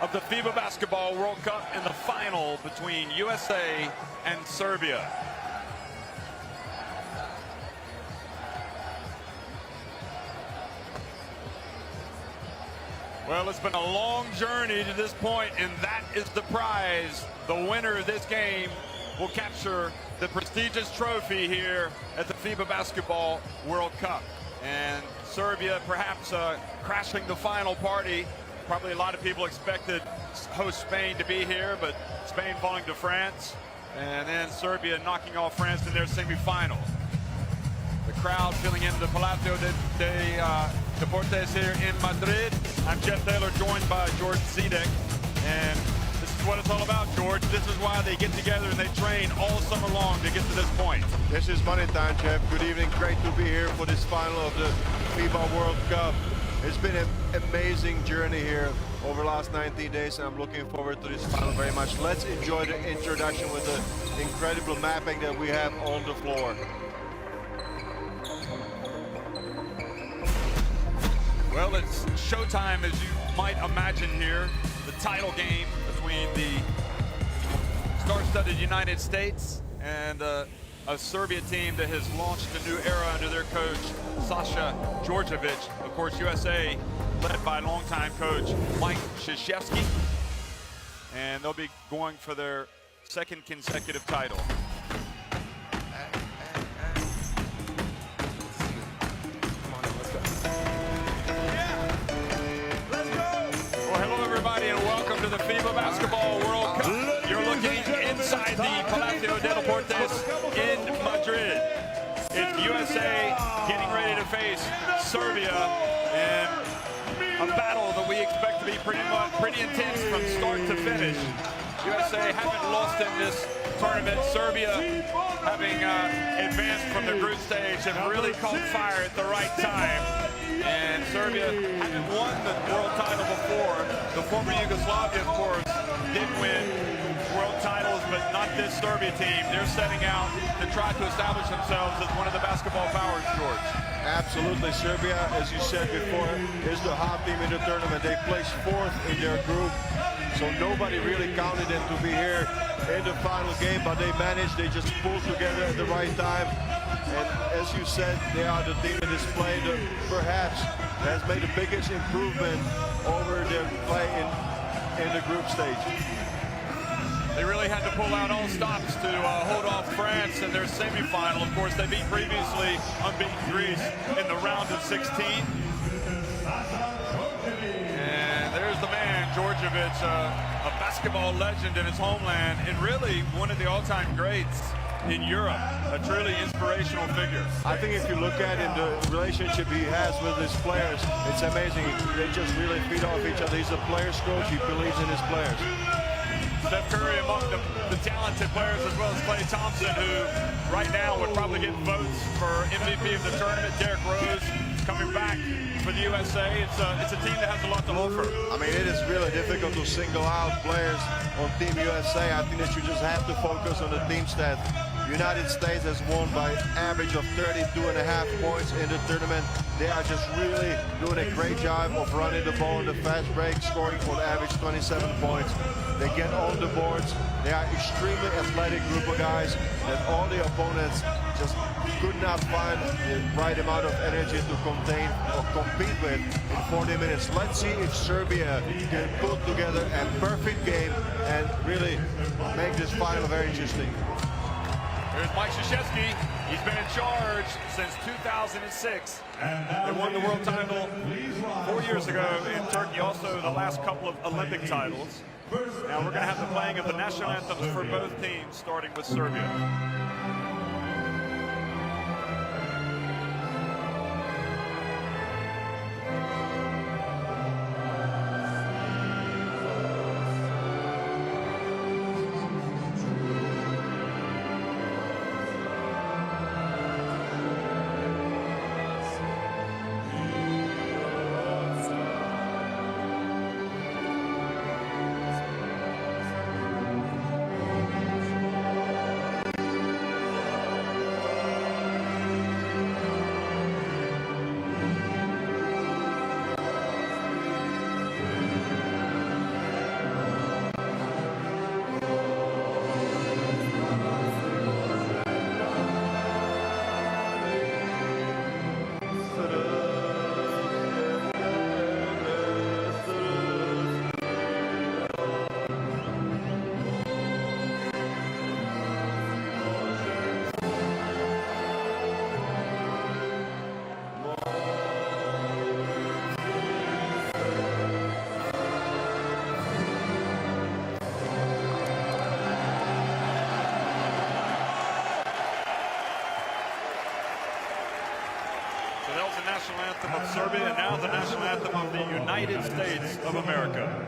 of the FIBA Basketball World Cup in the final between USA and Serbia. Well, it's been a long journey to this point, and that is the prize. The winner of this game will capture the prestigious trophy here at the FIBA Basketball World Cup. And Serbia perhaps crashing the final party. Probably a lot of people expected host Spain to be here, but Spain falling to France, and then Serbia knocking off France in their semifinal. The crowd filling in the Palacio de Deportes here in Madrid. I'm Jeff Taylor, joined by George Zedek, and this is what it's all about, George. This is why they get together and they train all summer long to get to this point. This is money time, Jeff. Good evening. Great to be here for this final of the FIBA World Cup. It's been an amazing journey here over the last 19 days, and I'm looking forward to this final very much. Let's enjoy the introduction with the incredible mapping that we have on the floor. Well, it's showtime, as you might imagine here. The title game between the star-studded United States and a Serbia team that has launched a new era under their coach, Sasha Djordjevic. Of course, USA led by longtime coach Mike Krzyzewski. And they'll be going for their second consecutive title. And welcome to the FIBA Basketball World Cup. You're looking inside the Palacio de Deportes in Madrid. It's USA getting ready to face Serbia, and a battle that we expect to be pretty intense from start to finish. USA haven't lost in this tournament. Serbia, having advanced from the group stage, have really caught fire at the right time. And Serbia hasn't won the world title before. The former Yugoslavia, of course, did win world titles, but not this Serbia team. They're setting out to try to establish themselves as one of the basketball powers, George. Absolutely. Serbia, as you said before, is the hot team in the tournament. They placed fourth in their group, so nobody really counted them to be here in the final game, but they managed. They just pulled together at the right time. And as you said, they are the team that is playing perhaps has made the biggest improvement over their play in the group stage. They really had to pull out all stops to hold off France in their semifinal. Of course, they beat previously unbeaten Greece in the round of 16. And there's the man, Djordjevic, a basketball legend in his homeland, and really one of the all-time greats in Europe, a truly inspirational figure. I think if you look at it, the relationship he has with his players, it's amazing. They just really feed off each other. He's a player's coach. He believes in his players. Steph Curry among the talented players, as well as Klay Thompson, who right now would probably get votes for MVP of the tournament. Derrick Rose coming back for the USA. It's a team that has a lot to offer. I mean, it is really difficult to single out players on Team USA. I think that you just have to focus on the team stats. United States has won by average of 32.5 points in the tournament. They are just really doing a great job of running the ball in the fast break, scoring for the average 27 points. They get on the boards. They are extremely athletic group of guys that all the opponents just could not find the right amount of energy to contain or compete with in 40 minutes. Let's see if Serbia can put together a perfect game and really make this final very interesting. There's Mike Krzyzewski. He's been in charge since 2006. They won the world title 4 years ago in Turkey, also the last couple of Olympic titles. Now we're going to have the playing of the national anthems for both teams, starting with Serbia. anthem of Serbia, and now the national anthem of the United States of America.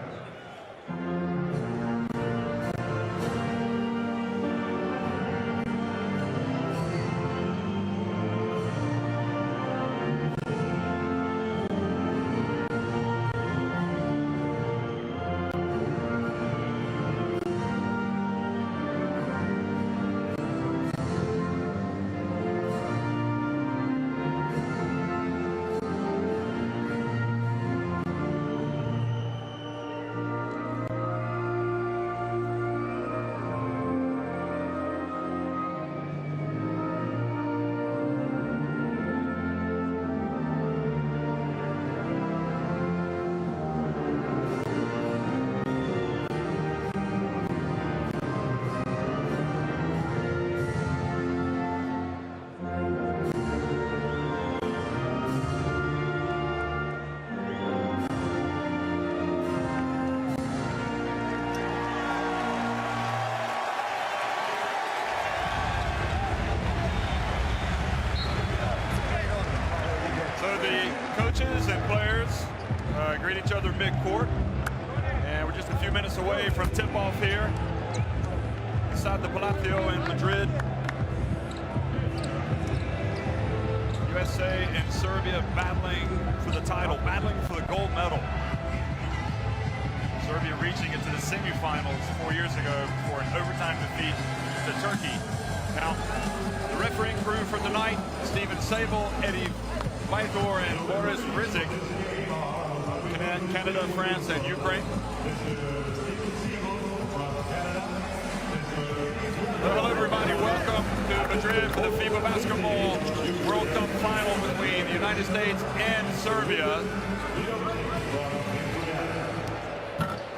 The coaches and players greet each other mid-court, and we're just a few minutes away from tip-off here inside the Palacio in Madrid. USA and Serbia battling for the title, battling for the gold medal. Serbia reaching into the semifinals 4 years ago for an overtime defeat to Turkey. Now, the refereeing crew for tonight: Stephen Seibel, Eddie Viator, and Ryzhik. Canada, France, and Ukraine. Hello, everybody. Welcome to Madrid for the FIBA Basketball World Cup final between the United States and Serbia.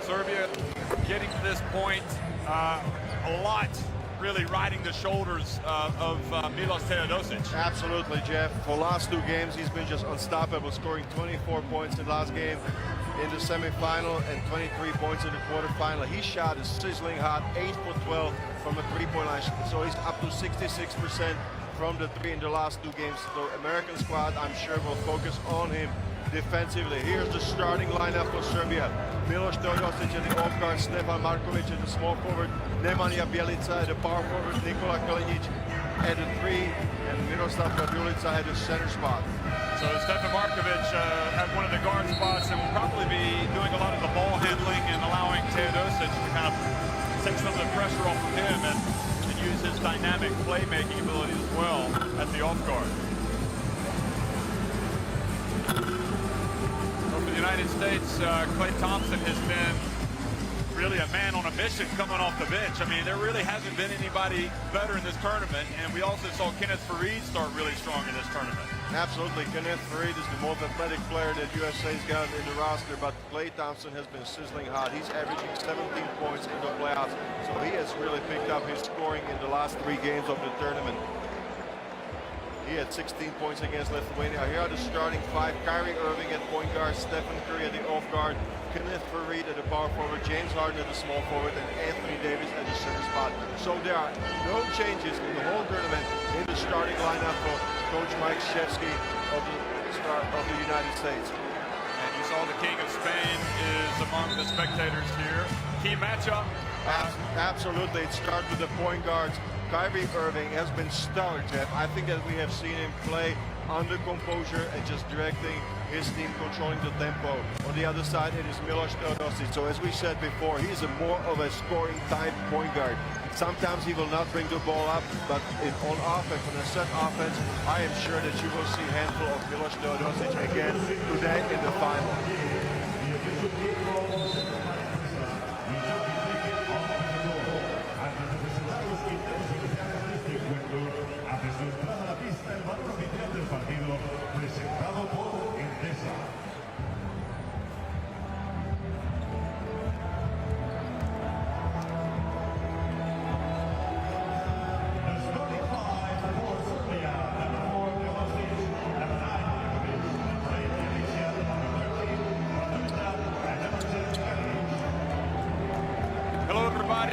Serbia getting to this point, a lot really riding the shoulders of Milan Teodosic. Absolutely, Jeff. For the last 2 games, he's been just unstoppable, scoring 24 points in the last game in the semifinal and 23 points in the quarterfinal. His shot is sizzling hot, 8 for 12 from the three-point line, so he's up to 66% from the 3 in the last 2 games. The American squad, I'm sure, will focus on him defensively. Here's the starting lineup for Serbia. Miloš Teodosic at the off guard, Stefan Markovic at the small forward, Nemanja Bjelica at the power forward, Nikola Kalinic at the 3, and Miroslav Radulica at the center spot. So Stefan Markovic at one of the guard spots, and will probably be doing a lot of the ball handling and allowing Teodosic to kind of take some of the pressure off of him and use his dynamic playmaking ability as well at the off guard. For the United States, Klay Thompson has been really a man on a mission coming off the bench. I mean, there really hasn't been anybody better in this tournament, and we also saw Kenneth Faried start really strong in this tournament. Absolutely. Kenneth Faried is the most athletic player that USA's got in the roster, but Klay Thompson has been sizzling hot. He's averaging 17 points in the playoffs, so he has really picked up his scoring in the last 3 games of the tournament. He had 16 points against Lithuania. Here are the starting 5. Kyrie Irving at point guard, Stephen Curry at the off guard, Kenneth Faried at the power forward, James Harden at the small forward, and Anthony Davis at the center spot. So there are no changes in the whole tournament in the starting lineup for Coach Mike Krzyzewski of the United States. And you saw the King of Spain is among the spectators here. Key matchup. Absolutely. It starts with the point guards. Kyrie Irving has been stellar, Jeff. I think that we have seen him play under composure and just directing his team, controlling the tempo. On the other side, it is Miloš Teodosic. So as we said before, he's more of a scoring type point guard. Sometimes he will not bring the ball up, but on offense, on a set offense, I am sure that you will see a handful of Miloš Teodosic again today in the final.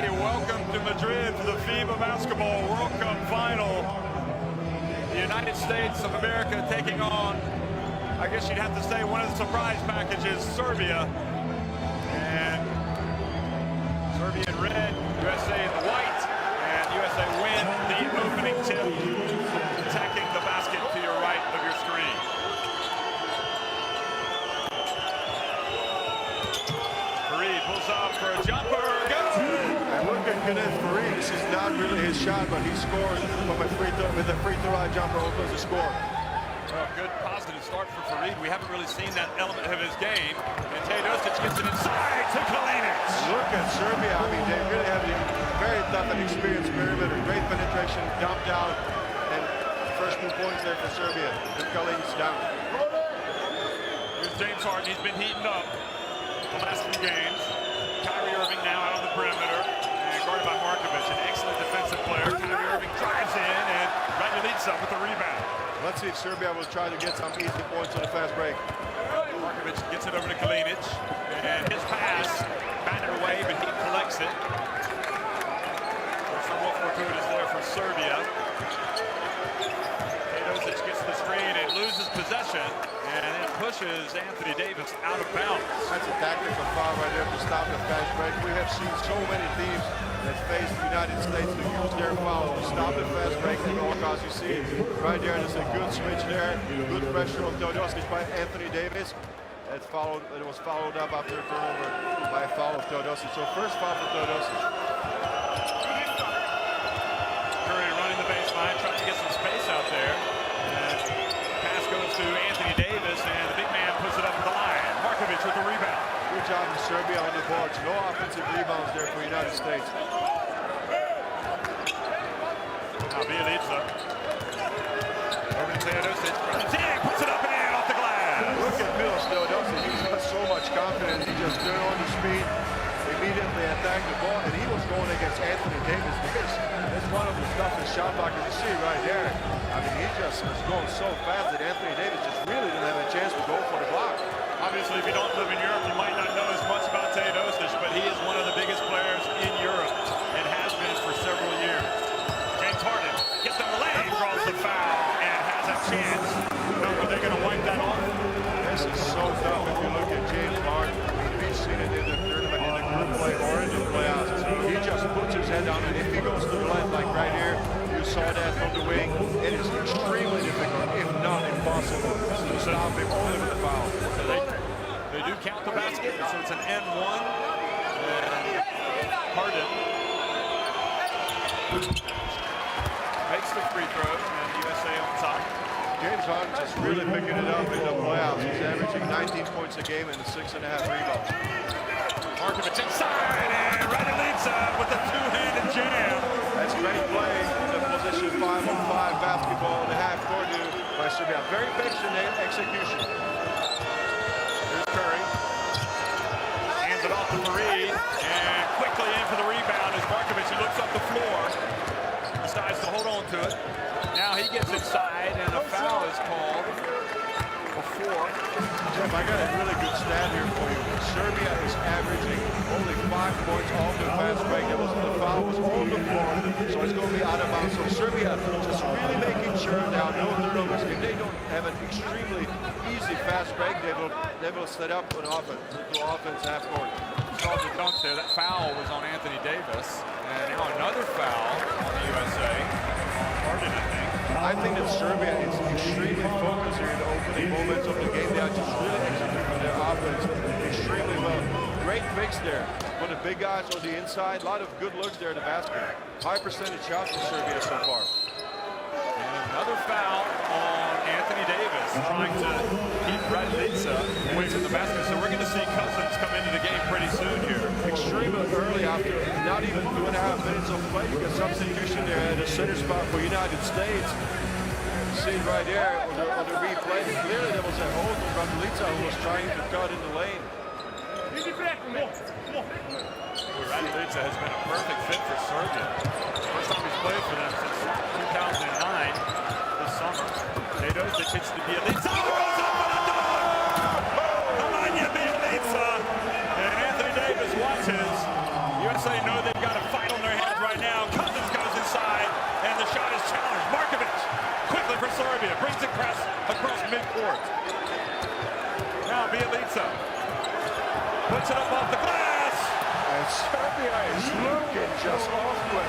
Welcome to Madrid for the FIBA Basketball World Cup final. The United States of America taking on I guess you'd have to say one of the surprise packages, Serbia. And Serbia in red, USA in white. And USA win the opening tip, attacking the basket to your right of your screen. Farid pulls up for a jumper. Go! And look at Kenneth Farid. This is not really his shot, but he scores from a free throw with a free throw jumper. Opens the score. Well, good positive start for Farid. We haven't really seen that element of his game. And Teodosic gets it inside to Kalinic. Look at Serbia. I mean, they really have a very tough and experienced perimeter. Great penetration, dumped out, and first 2 points there for Serbia. And Kalinic down. Here's James Harden. He's been heating up the last few games. Kyrie Irving now out on the perimeter. And guarded by Markovic, an excellent defensive player. Kyrie Irving drives in, and Ryzhik with the rebound. Let's see if Serbia will try to get some easy points on the fast break. Markovic gets it over to Kalinic, and his pass batted away, but he collects it. Somewhat fortuitous there for Serbia. Teodosic gets the screen and loses possession, and then pushes Anthony Davis out of bounds. That's a tactical foul right there to stop the fast break. We have seen so many teams that face the United States to use their foul to stop the fast break at all costs. You see right there, there's a good switch there. Good pressure on Teodosic by Anthony Davis. It was followed up after a turnover by a foul of Teodosic. So first foul for Teodosic. Curry running the baseline, trying to get some space out there. And pass goes to Anthony Davis, and the big man puts it up the line. Markovic with the rebound. Good job in Serbia on the boards. No offensive rebounds there for the United States. Now Bielica. Over to Teodosic. Ryzhik puts it up and in off the glass. Look at Milos Teodosic. He's got so much confidence. He just turned on the speed, immediately attacked the ball, and he was going against Anthony Davis. That's one of the toughest shot blockers you see right there. I mean, he just was going so fast that Anthony Davis just really didn't have a chance to go for the block. Obviously, if you don't live in Europe, you might not know as much about Teodosic, but he is one of the biggest players in Europe and has been for several years. James Harden gets in the lane, draws the foul, and has a chance. Are they going to wipe that off? This is so tough if you look at James Harden. We've seen it in the tournament, in the group play or in the playoffs. He just puts his head down, and if he goes to the left, like right here, you saw that from the wing, it is extremely difficult, if not impossible, to stop him only with the foul. They do count the basket, so it's an N1. And Harden makes the free throw, and USA on top. James Harden just really picking it up in the playoffs. He's averaging 19 points a game and 6.5 rebounds. Markovic inside, and Ryzhik with a two-handed jam. That's great play in the position 5-on-5 basketball in the half court by Serbia. Very patient execution. Here's Curry. Hands it off to Farid, and quickly in for the rebound is Markovic. He looks up the floor, decides to hold on to it. Now he gets inside, and a foul is called before. Jeff, I got a really good stat here for you. Serbia is averaging only 5 points off the fast break. The foul was on the floor, so it's going to be out of bounds. So Serbia just really making sure there are no turnovers. If they don't have an extremely easy fast break, they will set up an offense half court. Saw the dunk there. That foul was on Anthony Davis, and now another foul on the USA. Harden, I think that Serbia is extremely focused here in the opening moments of the game. They are just really executing their offense extremely well. Great mix there for the big guys on the inside. A lot of good looks there at the basket. High percentage shots for Serbia so far. And another foul on Anthony Davis, trying to keep Ryzhik away from the basket. So we're going to see Cousins come into the game pretty soon here. Extremely early after not even 2.5 minutes of play. You got substitution there at the center spot for United States. You see it right there on the replay. Clearly there was a hold on Ryzhik who was trying to cut in the lane. Ryzhik has been a perfect fit for Serbia. First time he's played for them since 2009 this summer. Teodosic hits to Bielica. Rolls up and a dunk! Come on, you Bielica! And Anthony Davis watches. USA know they've got a fight on their hands right now. Cousins goes inside, and the shot is challenged. Markovic quickly for Serbia. Brings it across midcourt. Bielica. Puts it up off the glass. And Serbia is looking just off to a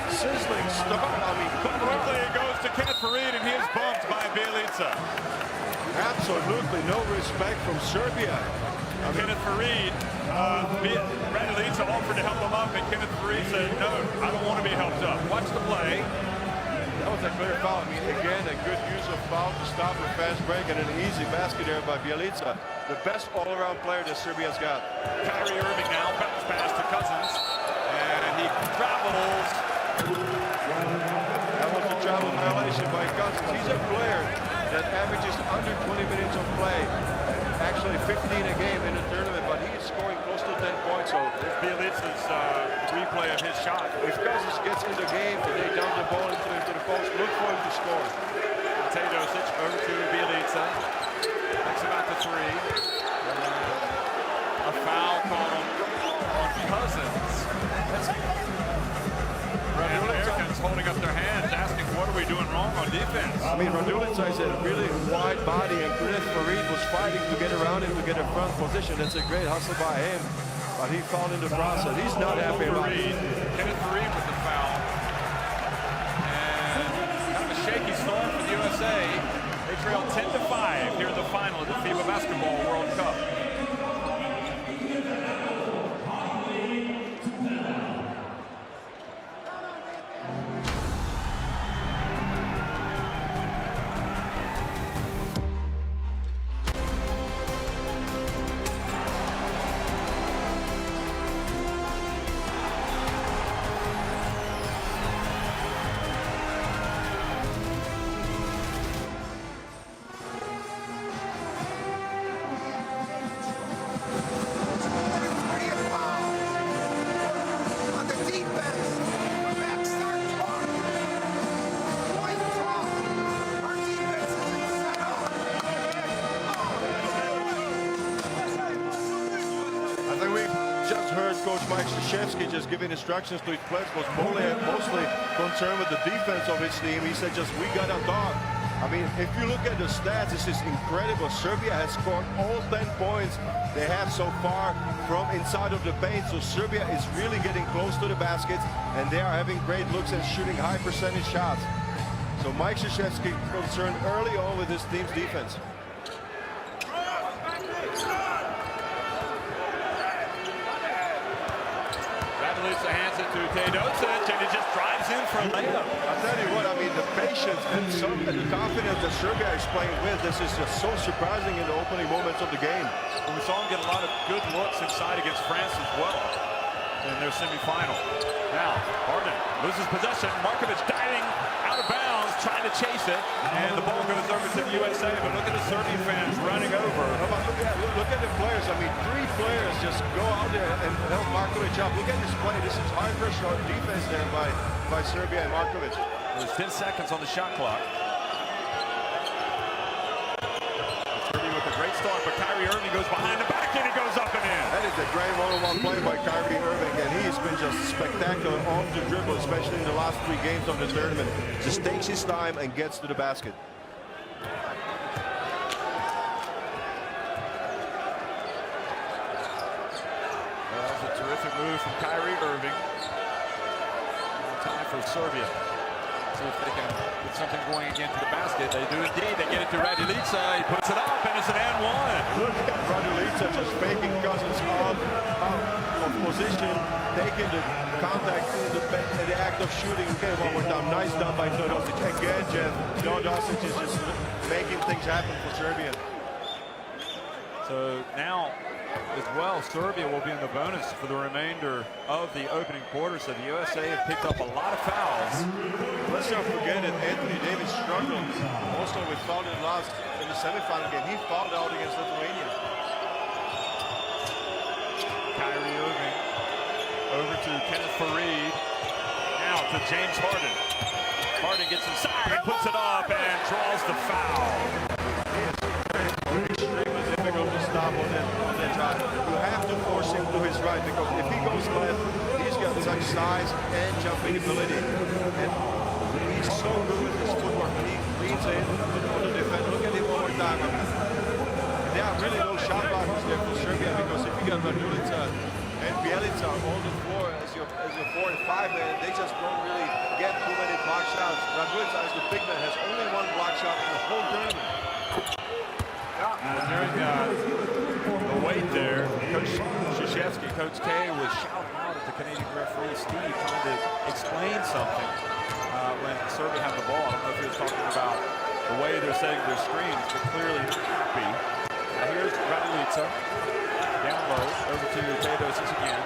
sizzling start. I mean, Quickly it goes to Kenneth Farid, and he is bumped by Bielica. absolutely no respect from Serbia. Kenneth Farid, Bielica offered to help him up, and Kenneth Farid said, no, I don't want to be helped up. Watch the play. That was a clear foul. I mean, again, a good use of foul to stop a fast break and an easy basket there by Bielica. The best all-around player that Serbia's got. Kyrie Irving now, bounce pass to Cousins, and he travels. That was a travel violation by Cousins. He's a player that averages under 20 minutes of play. Actually 15 a game in the tournament, but he's scoring close to 10 points. So There's Bielica's replay of his shot. if Cousins gets in the game, if they dump the ball into the post, look for him to score. Teodosic over to Bielica. Takes him out to three. A foul called on Cousins. And Americans holding up their hands, asking, what are we doing wrong on defense? I mean, Radulica is a really wide body, and Kenneth Farid was fighting to get around him to get a front position. That's a great hustle by him, but he fouled in the process. He's not happy about it. Kenneth Farid with the foul. And kind of a shaky start for the USA. They trail 10-5 here in the final of the FIBA Basketball World Cup. Coach Mažić just giving instructions to his players, was mostly concerned with the defense of his team. He said, just, we got a dog. I mean, if you look at the stats, this is incredible. Serbia has scored all 10 points they have so far from inside of the paint. So Serbia is really getting close to the baskets, and they are having great looks and shooting high percentage shots. So Mažić concerned early on with his team's defense. Bielica hands it to Teodosic, and he just drives in for a layup. I'll tell you what, I mean, the patience and the confidence that Serbia is playing with, this is just so surprising in the opening moments of the game. And we saw him get a lot of good looks inside against France as well in their semifinal. Now, Harden loses possession. Markovic diving out of bounds, trying to chase it, and the ball goes over to the USA. But look at the Serbian fans running over. Look at the players. I mean, 3 players just go out there and help Markovic up. Look at this play. This is high pressure defense there by Serbia and Markovic. There's 10 seconds on the shot clock. Serbia with a great start, but Kyrie Irving goes behind the back and he goes up and in. That is a great one-on-one play by Kyrie Irving, and he's been just spectacular off the dribble, especially in the last 3 games of the tournament. Just takes his time and gets to the basket. That was a terrific move from Kyrie Irving. Time for Serbia. See if they can get something going again to the basket. They do indeed. They get it to Radulica. He puts it up, and it's an and one. Look at Radulica just faking Cousins out of position, taking the contact in the act of shooting. Okay, one more time. Nice done by Teodosic. Again, Jeff, Teodosic is just making things happen for Serbia. So now, as well, Serbia will be in the bonus for the remainder of the opening quarter. So the USA have picked up a lot of fouls. Let's not forget that Anthony Davis struggled also with foul in the semifinal game. He fouled out against Lithuania. Kyrie Irving over to Kenneth Farid. Now to James Harden. Harden gets inside and puts it up and draws the foul. Extremely difficult to stop on that drive. You have to force him to his right, because if he goes left, he's got such size and jumping ability. And he's so good with his footwork. He leans in on the defense. Look at him one more time. I mean, there are really no shot blockers there for Serbia, because if you got Mažić and Bjelica on the floor as your 4 and 5 man, they just don't really get too many block shots. Mažić, as the big man, has only one block shot in the whole tournament. During the wait there, Coach Krzyzewski, Coach K, was shouting out at the Canadian referee, Steve, trying to explain something when Serbia had the ball. I don't know if he was talking about the way they're setting their screens, but clearly happy. Here's Ryzhik down low, over to Teodosic again,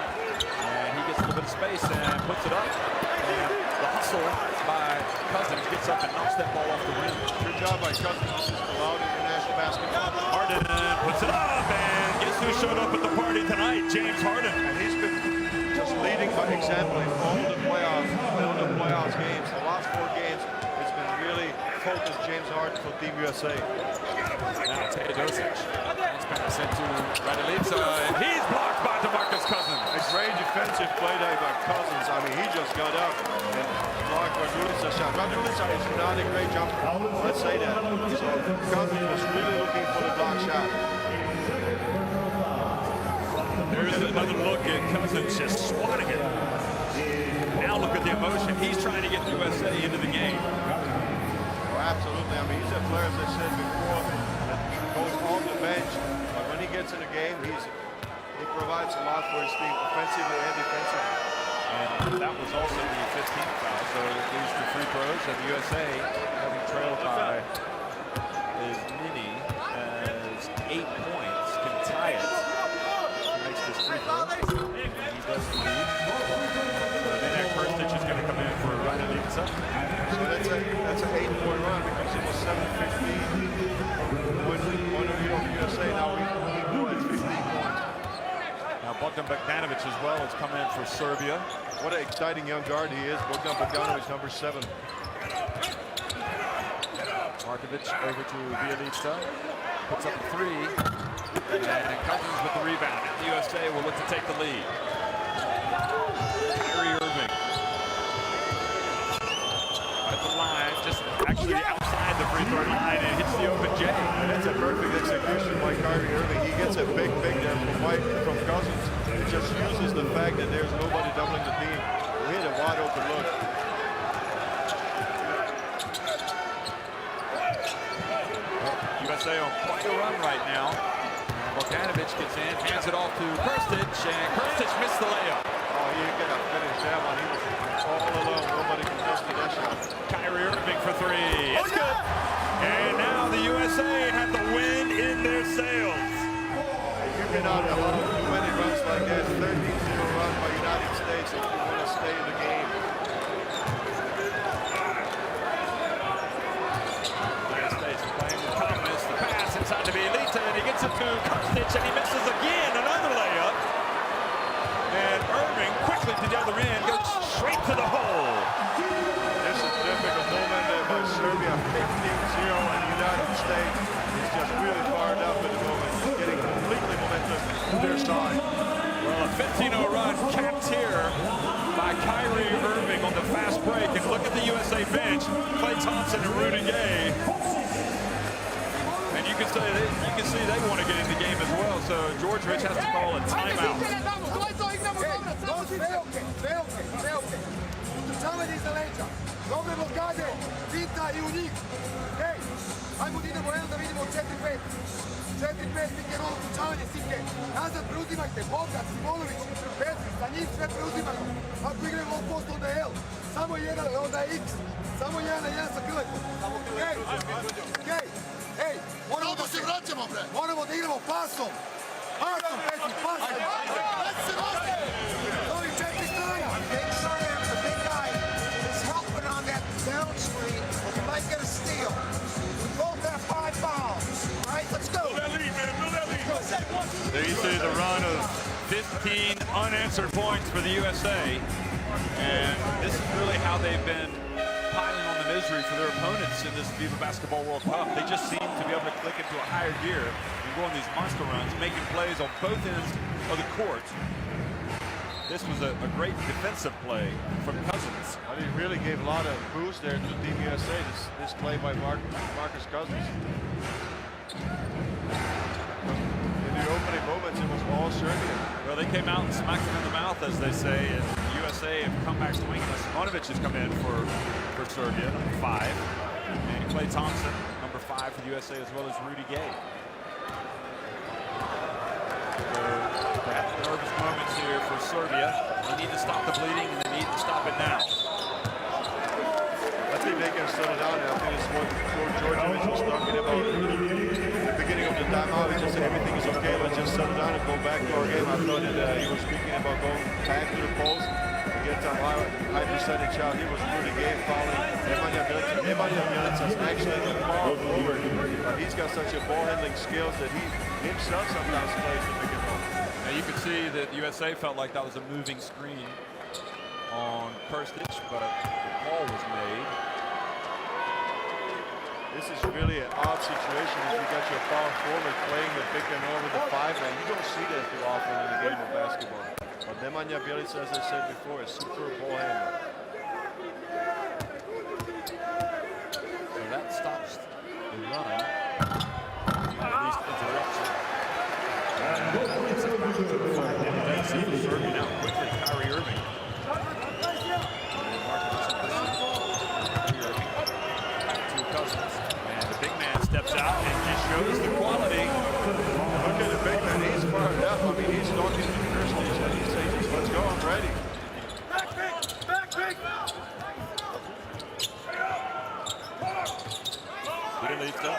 and he gets a little bit of space and puts it up. And the hustle by Cousins gets up and knocks that ball off the rim. Good job by Cousins. This is allowed international basketball. Harden puts it up, and guess who showed up at the party tonight? James Harden. And he's been just leading by example in all the playoffs games. The last 4 games, it's been really focused James Harden for Team USA. Now Teodosic. It's pass into Ryzhik, and he's blocked by DeMarcus Cousins. A great defensive play there by Cousins. I mean, he just got up and blocked Mažić's shot. Mažić is not a great jumper. Let's say that. So Cousins was really looking for the block shot. There's another look at Cousins just swatting it. Now look at the emotion. He's trying to get USA into the game. Oh, absolutely. I mean, he's a player, as I said before, that goes on the bench. But when he gets in the game, he provides a lot for his team, offensively and defensively. And that was also the 15th foul. So these the free throws, and the USA having trailed by as many as 8 points can tie it. This free throw. He does lead. Then that Krstić is going to come in for Ryzhik. So that's an 8-point run, because it was 7-15 point of view of USA. Now we go at 15 points. Now Bogdan Bogdanović as well has come in for Serbia. What an exciting young guard he is. Bogdan Bogdanović, number 7. Markovic over to Bjelica. Puts up a 3. And Cousins with the rebound. The USA will look to take the lead. Kyrie Irving at the line, just actually outside the free throw line, and hits the open J. That's a perfect execution by Kyrie Irving. He gets a big there from Cousins. It just uses the fact that there's nobody doubling the team. We hit a wide open look. USA on quite a run right now. Bogdanović gets in, hands it off to Krstić, and Krstić missed the layup. Oh, he got to finish that one. He was all alone. Nobody can miss that shot. Kyrie Irving for 3. It's good. And now the USA have the wind in their sails. You cannot allow too many runs like that. 13-0 run by United States if you want to stay in the game. United States playing with confidence. The pass inside to Bjelica, and he gets it to Krstić, and he misses again. Another layup. And Irving quickly to the other end, goes straight to the hole. This is a difficult moment there by Serbia. 15-0, and the United States is just really fired up at the moment. It's getting completely momentum to their side. Well, a 15-0 run capped here by Kyrie Irving on the fast break. And look at the USA bench. Klay Thompson and Rudy Gay. And you can see they want to get in the game as well. So George Rich has to call a timeout. Utrčavanje iza leđa, dobre blokade, Vita i u njih. Hej, ajmo da idemo da vidimo 4-5. 4-5, Sike, rolo, utrčavanje, Sike. Nazad preuzimajte, Bogat, Simonović, Petri, za njih sve preuzimaju. Ako igraju low post, onda je L. Samo jedan, onda je X. Samo jedan na jedan sa Krletom. Hej, hej, moramo da igramo pasom. Pasom, Petri, pasom. Ovi 4 strana. Down screen, you might get a steal. We both have 5 fouls. All right, let's go. There you see the run of 15 unanswered points for the USA. And this is really how they've been piling on the misery for their opponents in this FIBA Basketball World Cup. They just seem to be able to click into a higher gear and go on these monster runs, making plays on both ends of the court. This was a great defensive play from Cousins. But he really gave a lot of boost there to Team USA, this play by Marcus Cousins. the opening moments, it was all Serbia. Well, they came out and smacked him in the mouth, as they say, and the USA have come back swinging. Mažić has come in for Serbia, number 5. And Klay Thompson, number 5 for the USA, as well as Rudy Gay. So, perhaps nervous moments here for Serbia. They need to stop the bleeding, and they need to stop it now. I think they can shut it down. I think it's what Georgievich was talking about at the beginning of the timeout. He just said everything is okay, let's just shut it down and go back to our game. I thought that he was speaking about going back to the post to get some high percentage shot. He was really game fouling. Nemanja Bjelica is actually the ball forward, but he's got such a ball handling skills that he himself sometimes plays the pick and roll. Now you could see that the USA felt like that was a moving screen on Krstić, but a call was made. This is really an odd situation if you got your power forward playing the pick and roll with the 5-man. You don't see that too often in the game of basketball. But Nemanja Bjelica, as I said before, is super ball handler. So that stops the run, at least interrupts it. Let's see for Serbia now quickly. Kyrie Irving. Out and just shows the quality. Look at the big man, he's fired up. I mean, he's talking to Krstić and he says, let's go, I'm ready. Back. Bjelica,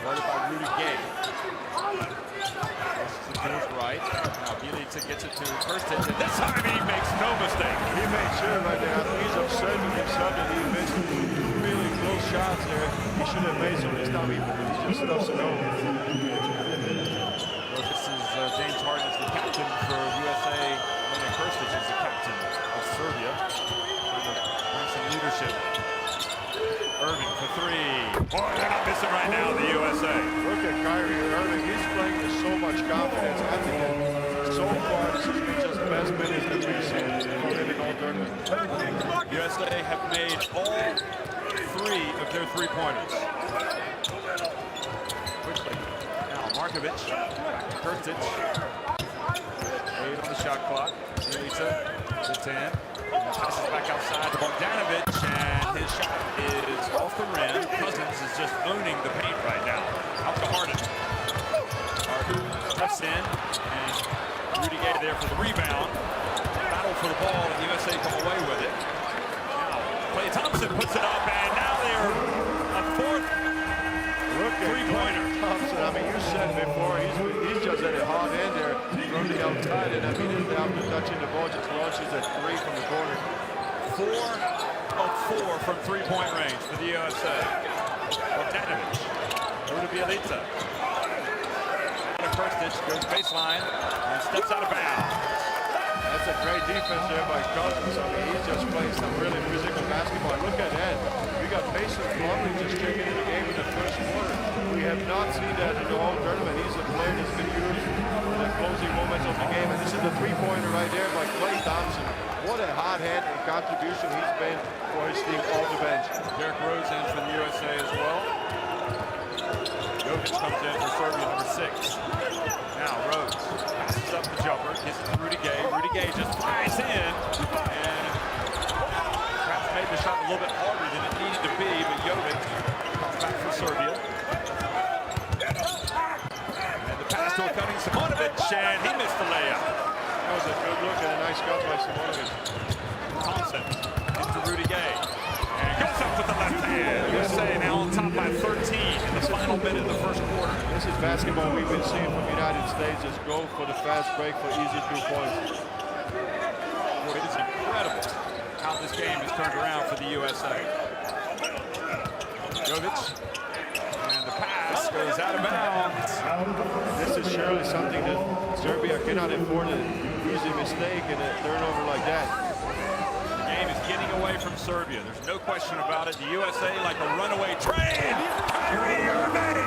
guarded by Rudy Gay. To his right. Now Bjelica gets it to Krstić, and this time he makes no mistake. He made sure right there. I think he's upset with himself that he missed really close shots there. He should have made some this time. He just stuffs it over. Well, this is James Harden is the captain for USA, and Krstić is the captain of Serbia. Bring some leadership. Irving for 3. Boy, they're not missing right now, the USA. Look at Kyrie Irving. He's playing with so much confidence. I think that so far this has been just the best minutes that we've seen from him in all tournament. USA have made all 3 of their 3-pointers. Quickly. Now Markovic. Krstić. 8 on the shot clock. Bjelica to 10. Passes back outside to Bogdanovic, and his shot is off the rim. Cousins is just owning the paint right now. Out to Harden. Harden steps in, and Rudy Gay there for the rebound. Battle for the ball, and the USA come away with it. Now, Klay Thompson puts it up, and now they're a 4th three-pointer. Thompson, I mean, you said before, he's just at a hot end there from the outside, and immediately after touching the ball, just launches at 3 from the corner. 4 of 4 from 3-point range for the USA. Bogdanovic, over to Bjelica. Krstić goes baseline and steps out of bounds. That's a great defense there by Cousins. I mean, he's just playing some really physical basketball. Look at that. We got Mason Plumlee just checking in the game in the first quarter. We have not seen that in the whole tournament. He's a player that's been used in the closing moments of the game. And this is the 3-pointer right there by Klay Thompson. What a hot hand and contribution he's been for his team off the bench. Derrick Rose in for the USA as well. Jovic comes in for Serbia, number 6. Now Rose passes up the jumper, gets it to Rudy Gay. Rudy Gay just flies in, and perhaps made the shot a little bit harder than it needed to be, but Jovic comes back for Serbia. And the pass to a cutting Simonovic, and he missed the layup. That was a good look and a nice cut by Simonovic. Thompson into Rudy Gay. And goes up with the left hand. USA now on top by 13 in the final minute of the first quarter. This is basketball we've been seeing from the United States. Just go for the fast break for easy 2 points. Boy, it is incredible how this game has turned around for the USA. Jovic. And the pass goes out of bounds. This is surely something that Serbia cannot afford an easy mistake and a turnover like that. The game is getting away from Serbia. There's no question about it. The USA like a runaway train. Kyrie Irving,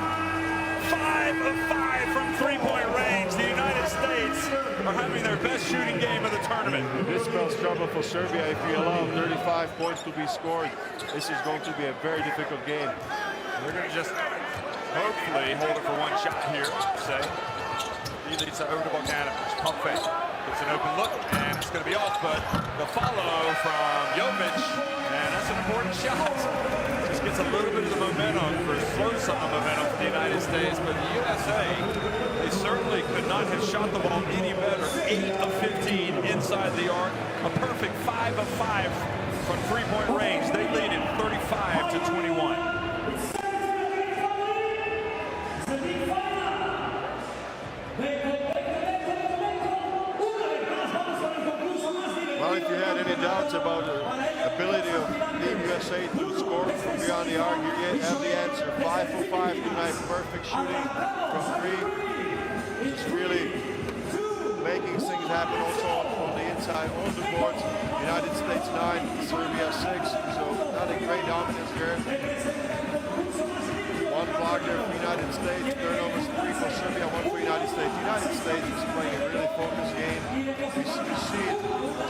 5 of 5 from 3-point range. The United States are having their best shooting game of the tournament. This spells trouble for Serbia if you allow 35 points to be scored. This is going to be a very difficult game. They're going to just hopefully hold it for 1 shot here, say. He leads it over to Bogdanović. Pump fake. Gets an open look, and it's going to be off, but the follow from Jovic, and that's an important shot. Just gets a little bit of the momentum, or slows some of the momentum for the United States, but the USA, they certainly could not have shot the ball any better. 8 of 15 inside the arc, a perfect 5 of 5 from three-point range. They lead it 35-21. Well, if you had any doubts about the ability of Team USA to score from beyond the arc, you have the answer. 5 for 5 tonight, perfect shooting from 3. Just really making things happen also on the inside, on the boards. United States 9, Serbia 6, so not a great dominance there. One block there for United States, turnovers 3 for Serbia, 1 for United States. United States is playing a really focused game. You see it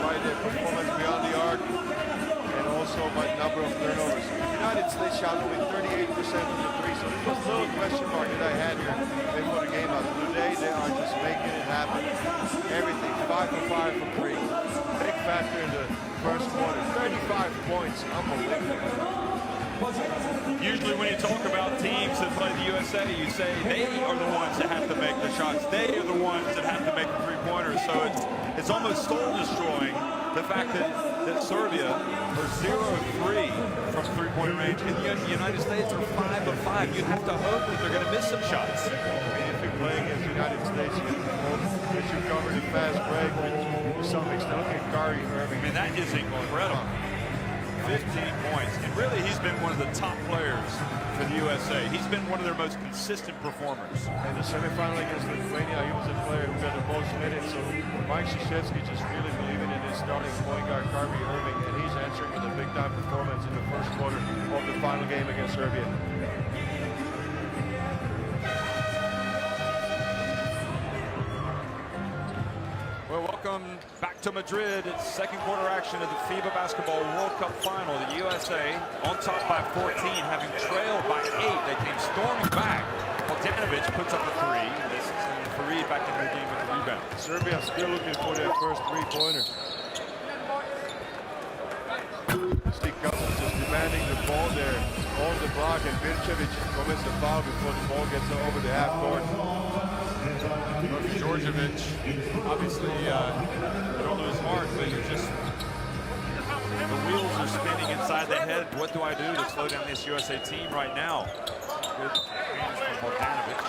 by their performance beyond the arc and also by the number of turnovers. United States shot only 38% of the three, so this was a little question mark that I had here before the game out. Today they are just making it happen. Everything, 5 for 5 from 3. Big factor in the first quarter. 35 points, unbelievable. Usually when you talk about teams that play the USA, you say they are the ones that have to make the shots. They are the ones that have to make the three-pointers. So it's almost soul-destroying, the fact that Serbia are 0-3 from three-point range, and the United States are 5 of 5. You have to hope that they're going to miss some shots. I mean, if you're playing against the United States, you cover the fast break to some extent. Look at Kyrie Irving. I mean, that is incredible. 15 points, and really he's been one of the top players for the USA. He's been one of their most consistent performers. In the semifinal against Lithuania, he was the player who got the most minutes, so Mike Krzyzewski just really believing in his starting point guard, Kyrie Irving, and he's answering with a big-time performance in the first quarter of the final game against Serbia. Well, welcome back to Madrid. It's second quarter action of the FIBA Basketball World Cup Final. The USA on top by 14, having trailed by 8. They came storming back. Bogdanović puts up a 3. This is Farid back into the game with the rebound. Serbia still looking for their first three-pointer. Steve Cousins just demanding the ball there on the block, and Vircevic commits the foul before the ball gets over the half court. Djordjevic, obviously, don't lose heart, but you're just, the wheels are spinning inside the head. What do I do to slow down this USA team right now? Good hands from Bogdanović.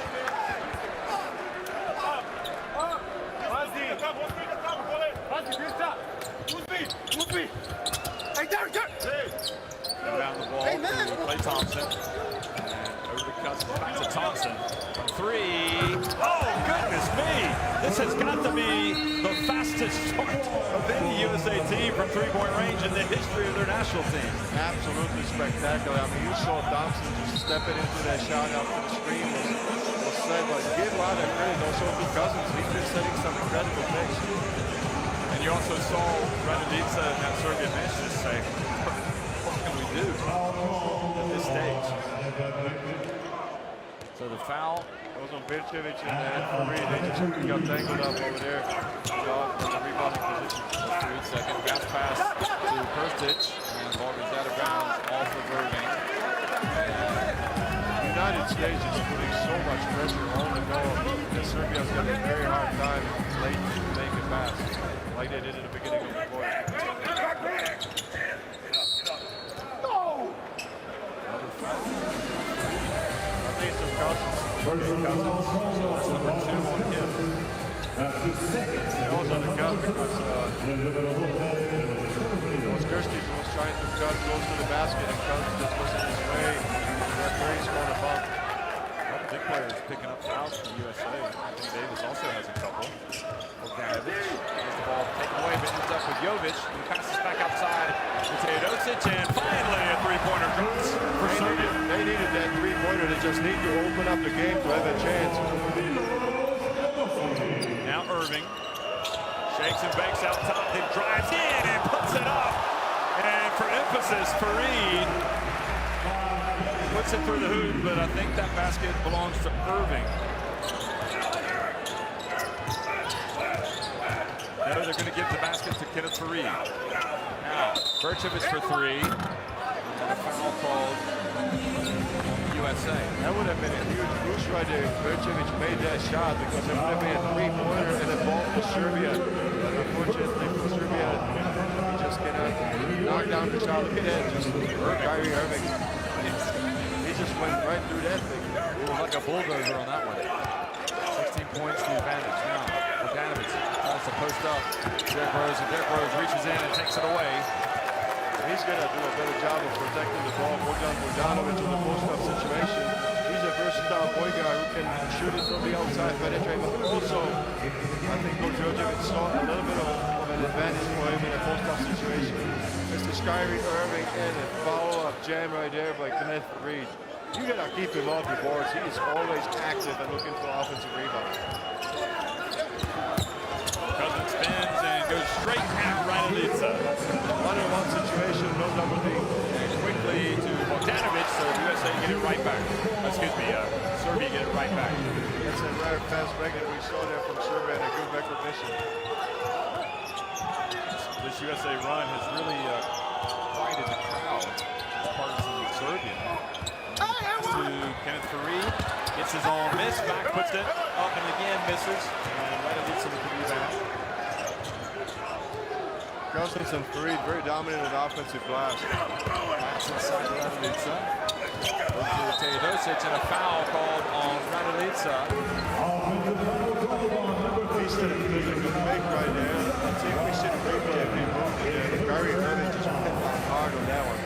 Inbound the ball to Klay Thompson. And over to Cousins, back to Thompson. From 3. Oh, goodness me! This has got to be the fastest start of any USA team from three-point range in the history of their national team. Absolutely spectacular. I mean, you saw Thompson just stepping into that shot after the screen was set, but give a lot of credit also to Cousins. He's been setting some incredible picks. And you also saw Raduljic and that Serbian bench just say, what can we do at this stage? So the foul goes on Vircevic and Farid. They just got tangled up over there. In the rebounding position. Farid second, bounce pass to Krstić, and the ball goes out of bounds off of Irving. The United States is putting so much pressure on the goal that Serbia's got a very hard time late to make a pass, like they did at the beginning of the quarter. Cousins. That's number 2 on him. He was on the cut because Krstić was trying to cut close to the basket, and Cousins just was in his way. That very small bump. Well, big players picking up fouls for the USA. Anthony Davis also has a couple. Bogdanović gets the ball taken away, but ends up with Jovic. He passes back outside to Teodosic, and finally a three-pointer drops for Serbia. They needed that three-pointer. They just need to open up the game to have a chance. Now Irving shakes and bakes out top. He drives in and puts it up. And for emphasis, Farid puts it through the hoop, but I think that basket belongs to Irving. No, they're going to give the basket to Kenneth Fareed. Now, Berchevich for three. And a foul called USA. That would have been a huge boost right there if Berchevich made that shot, because it would have been a three-pointer and a ball for Serbia. But unfortunately for Serbia, he just cannot knock down the shot. Look at that, just Kyrie Irving. He just went right through that thing. It was like a bulldozer on that one. 16 points to advantage. Now, Bogdanovic tries to post up Derrick Rose, and Derrick Rose reaches in and takes it away. He's going to do a better job of protecting the ball. Bogdanovic in the post-up situation. He's a versatile point guard who can shoot it from the outside, penetrate, but also, I think Coach Ryzhik saw a little bit of an advantage for him in a post-up situation. Mr. Kyrie Irving in a follow-up jam right there by Kenneth Fareed. You got to keep him off your boards. He is always active and looking for offensive rebounds. Cousins spins and goes straight at Ryzhik. One-on-one situation, no double D. And quickly to Bogdanovic, so USA get it right back. Excuse me, Serbia get it right back. That's a rare fast break that we saw there from Serbia and a good recognition. This USA run has really quieted the crowd. Partisan with Serbia. To Kenneth Fareed, gets his own miss, back puts it up and again misses. And Ryzhik with the rebound. Cousins and Fareed very dominant in offensive glass. Pass inside to Ryzhik. Goes to Teodosic and a foul called on Ryzhik. He's still a good make right there. I think we should replay if he moved there. Kyrie Irving just hit hard on that one.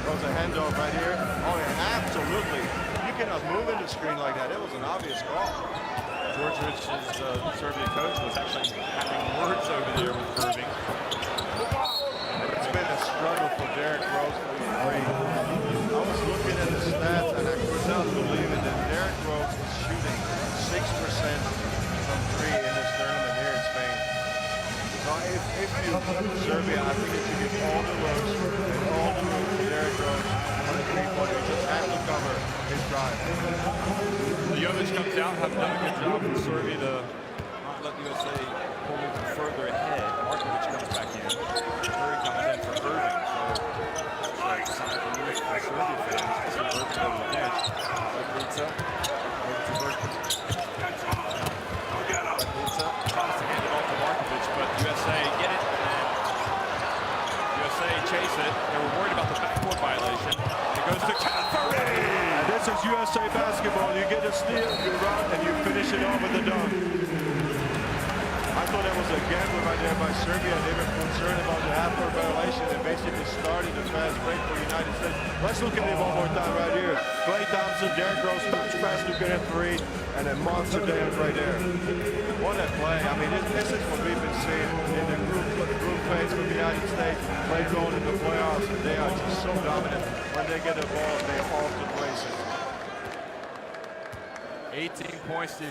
There was a handoff right here. Oh yeah, absolutely. You cannot move in the screen like that. It was an obvious call. George Rich's Serbian coach was actually having words over there with Irving. It's been a struggle for Derrick Rose for the three. I was looking at the stats and I could not believe it that Derrick Rose is shooting 6% from three in this tournament here in Spain. So if you Serbia, I think that you give all the looks and all the room to Derrick Rose on the three-pointer. You just have to cover his drive. Jovic comes out, having done a good job for Serbia to not let USA pull even further ahead. Markovic comes back in. Curry comes in for Irving. So it's like a sign of relief for Serbia fans to see Irving over the bench. Pizza. Over to Berkman. Pizza tries to hand it off to Markovic, but USA get it. And USA chase it. They were worried about the backcourt violation. It goes to Kenneth Fareed. This is USA basketball. You get a steal, you run, and you finish it off with a dunk. I thought that was a gamble right there by Serbia. They were concerned about the half-court violation and basically started a fast break for the United States. Let's look at it one more time right here. Klay Thompson, Derrick Rose, touch pass to Kenneth Fareed, and a monster dance right there. What a play. I mean, this is what we've been seeing in the group phase for the United States. Play going in the playoffs, and they are just so dominant. When they get the ball, they're off the places. 18 points to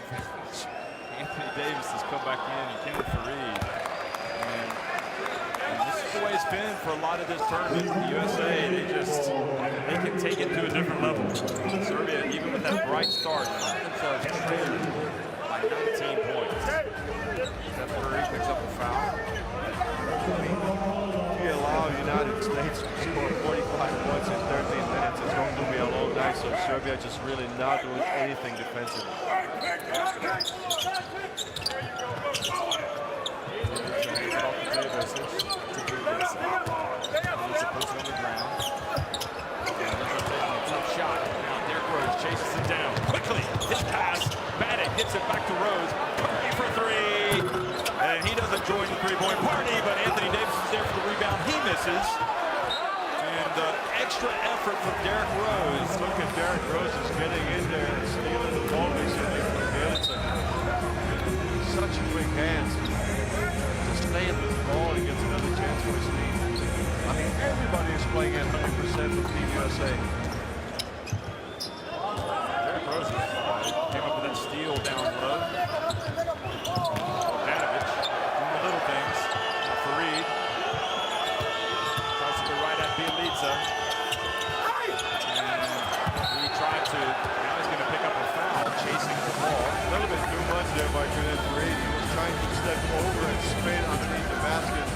Anthony Davis has come back in and Kenneth Fareed. And this is the way it's been for a lot of this tournament. The USA, they can take it to a different level. Serbia, even with that bright start, found themselves trailing by 19 points. Kenneth Fareed picks up a foul. If you allow the United States to score 45 points in 13 minutes, it's going to be a long night. So Serbia just really not doing anything defensively. Chases it down quickly. His pass. Matic hits it back to Rose. Party for three. And he doesn't join the three-point party, but Anthony Davis is there for the rebound. He misses. And extra effort from Derrick Rose. Look at Derrick Rose is getting in there and stealing the ball basically from Bielsa. Such quick hands. Just stay in the ball and gets another chance for his team. I mean, everybody is playing at 100% for Team USA. Rose came up with that steal down low. Bogdanovic doing the little things. Fareed tries to go right at Bielitsa. And he tried to, now he's going to pick up a foul, chasing the ball. A little bit too much there by Kenneth Fareed. He was trying to step over and spin underneath the basket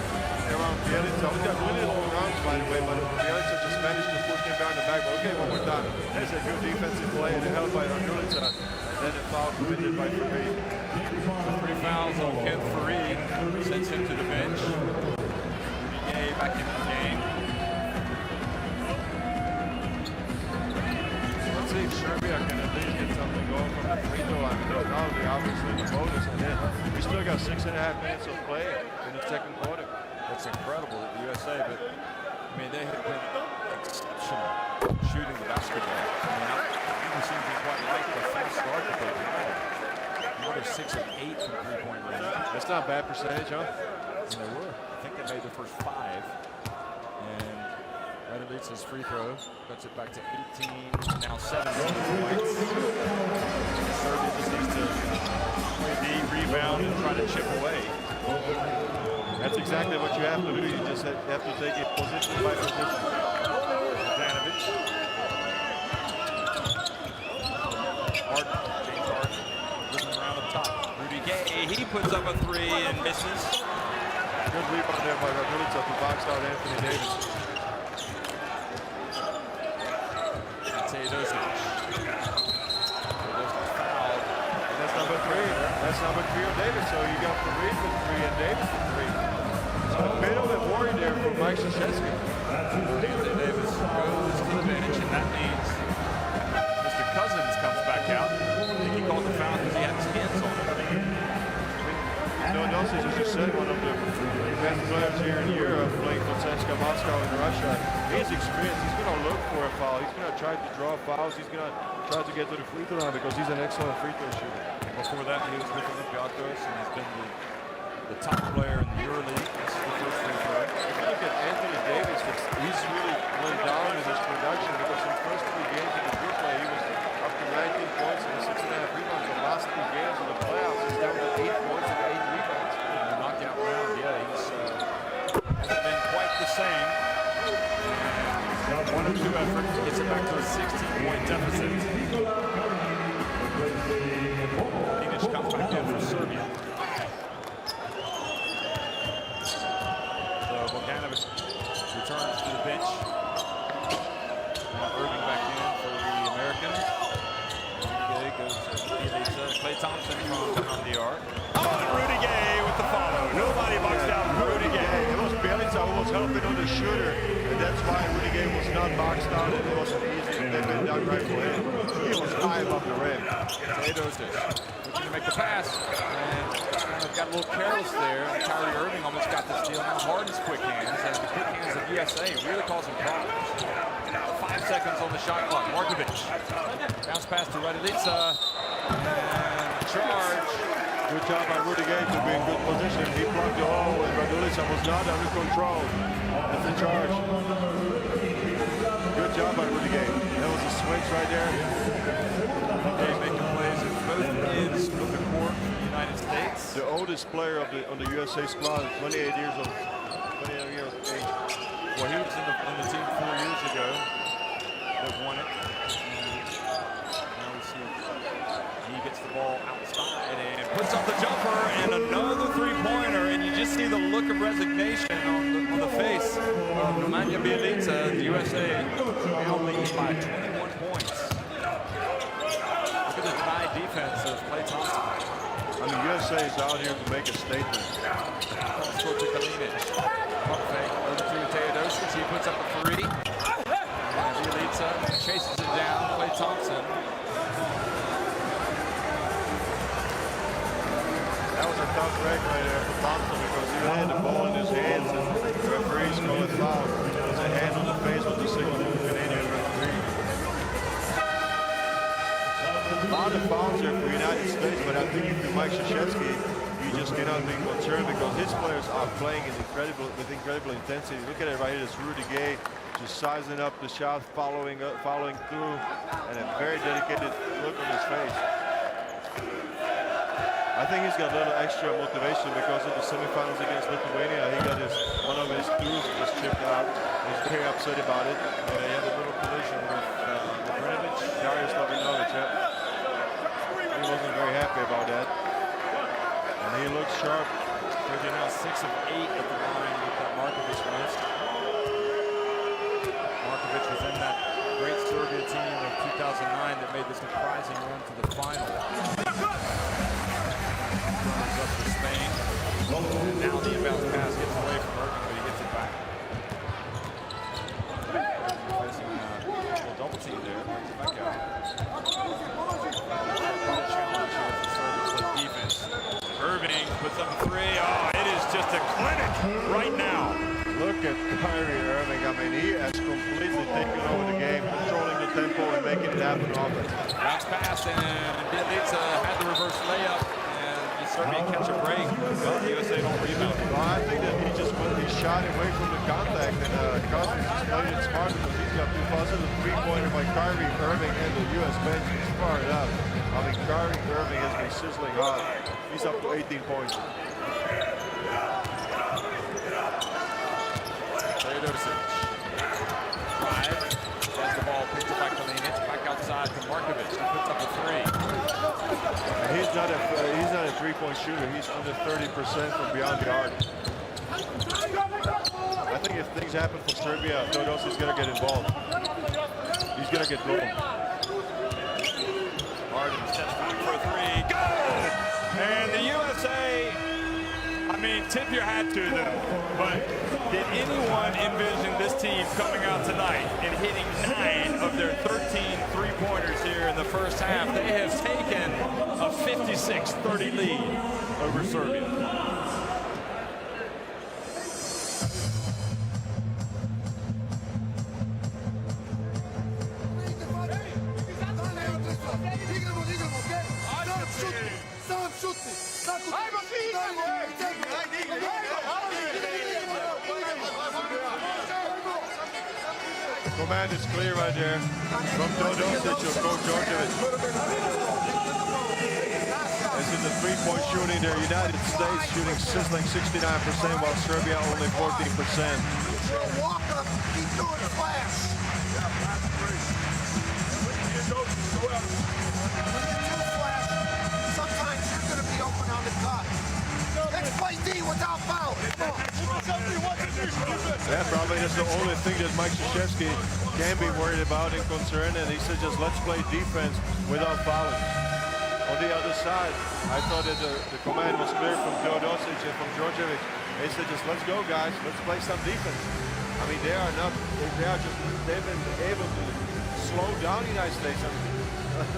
around Bielica. He's got really long arms, by the way, but Bielica just managed to push him behind the back. But okay, one more time. There's a good defensive play and held by Raduljic. And then a foul committed by Farid. 3 fouls on Ken Farid. Sends him to the bench. Rudy back in the game. Let's see if Serbia can at least get something going from the free throw line. Now they obviously the bonus, and then we still got 6.5 minutes of play in the second quarter. That's incredible at the USA, but I mean they have been exceptional shooting the basketball. I mean, it doesn't seem to quite like the fast start that they've had. Now they're 6 of 8 from 3-point range. That's not a bad percentage, huh? And they were. I think they made their first 5. And Raduljić's free throw puts it back to 18, now 17 points. Serbia just needs to play deep, rebound, and try to chip away. That's exactly what you have to do. You just have to take it position by position. Bogdanović. Harden, James Harden, looking around up top. Rudy Gay, he puts up a 3 and misses. Good rebound there by Raduljic to box out Anthony Davis. Teodosic. Teodosic fouled. And that's number 3. That's number 3 on Davis. So you got Farid for 3 and Davis for 3. So a bit of a worry there for Mike Krzyzewski. Anthony Davis goes to the bench, and that means Mr. Cousins comes back out. I think he called the foul because he had his hands on it. Teodosic, as you said, one of the best players here in Europe, playing for CSKA Moscow in Russia. He's experienced. He's going to look for a foul. He's going to try to draw fouls. He's going to try to get to the free throw line because he's an excellent free throw shooter. Before that, he was with the Viator, and he's been the top player in the EuroLeague. This is the first free throw. If you look at Anthony Davis, he's really went down in his production because in the first 3 games of the free play, he was up to 19 points and 6.5 rebounds. The last 2 games of the playoffs, he's down to 8 points and 8 rebounds. In the knockout round, yeah, he's hasn't been quite the same. One or 2 effort gets it back to a 16-point deficit. Mažić comes back in for Serbia. So Bogdanović returns to the bench. Now Irving back in for the Americans. Rudy Gay goes to Bielica. Klay Thompson from behind the arc. Oh, and Rudy Gay with the follow. Nobody boxed out Rudy Gay. It was Bielica who was helping on the shooter, and that's why Rudy Gay was not boxed out, and it wasn't easy to get down right for him. He was high above the rim. Teodosic looking to make the pass, and kind of got a little careless there. And Kyrie Irving almost got the steal. Now Harden's quick hands, and the quick hands of USA really causing problems. 5 seconds on the shot clock. Markovic. Bounce pass to Raduljic. And charge. Good job by Rudy Gay to be in good position. He blocked the hole, and Raduljic was not under control. That's the charge. Good job by Rudy Gay. That was a switch right there. Gay making plays at both ends of the court for the United States. The oldest player on the USA squad, 28 years of age. Well, he was on the team 4 years ago that won it. Now we see he gets the ball outside and puts up the jumper and another 3-pointer. And you just see the look of resignation on the face of Nemanja Bjelica. The USA now leads by 21 points. Look at the denied defense of Klay Thompson. I mean, USA is out here to make a statement. Cross-court to Kalinic. Pump fake over to Teodosic. He puts up a 3. And Bjelica chases it down. Klay Thompson. That was a tough break right there for Thompson because he had the ball in his hands and the referee's called foul. It was a hand on the face with the signal from the Canadian referee. A lot of fouls here for the United States, but I think if you're Mike Krzyzewski, you just cannot be concerned because his players are playing with incredible intensity. Look at it right here, it's Rudy Gay just sizing up the shot, following through, and a very dedicated look on his face. I think he's got a little extra motivation because of the semifinals against Lithuania. He got one of his dues just chipped out. He's very upset about it. He had a little collision with Darius Lavinovic. He wasn't very happy about that. And he looks sharp. Serbia now 6 of 8 at the line with that Marković miss. Marković was in that great Serbia team of 2009 that made the surprising run to the final. Runners up to Spain. And now the inbound pass gets away from Irving, but he gets it back. Facing a double team there, brings it back out. Quite a challenge here for Serbia with defense. Irving puts up a 3. Oh, it is just a clinic right now. Look at Kyrie Irving. I mean, he has completely taken over the game, controlling the tempo and making it happen on offense. Bounce pass, and Bielica had the reverse layup, and Serbia catch a break. Well, the USA don't rebound. Well, I think that he shot away from the contact, and Cousins just played it smart because he's got 2 positive three-pointer by Kyrie Irving, and the U.S. bench is fired up. I mean, Kyrie Irving has been sizzling hot. He's up to 18 points. Teodosic. Drive. Has the ball, picks it back to Mažić, back outside to Marković. He puts up a 3. And he's not a three-point shooter. He's under 30% from beyond the arc. I think if things happen for Serbia, Teodosic is going to get involved. He's going to get going. Harden steps back for a 3. Good! And the USA, I mean, tip your hat to them, but did anyone envision this team coming out tonight and hitting 9 of their 13 three-pointers here in the first half? They have taken a 56-30 lead over Serbia. Command is clear right there from Teodosic to Coach Djordjevic. This is the three-point shooting there. United States shooting sizzling 69%, while Serbia only 14%. Walk up, keep doing the flash. Sometimes you're going to be open on the cut. Let's play D without foul. Yeah, probably that's the only thing that Mike Krzyzewski can be worried about and concerned, and he said just let's play defense without fouling. On the other side, I thought that the command was clear from Teodosic and from Djordjevic. They said just let's go guys, let's play some defense. I mean, they've been able to slow down the United States. I mean,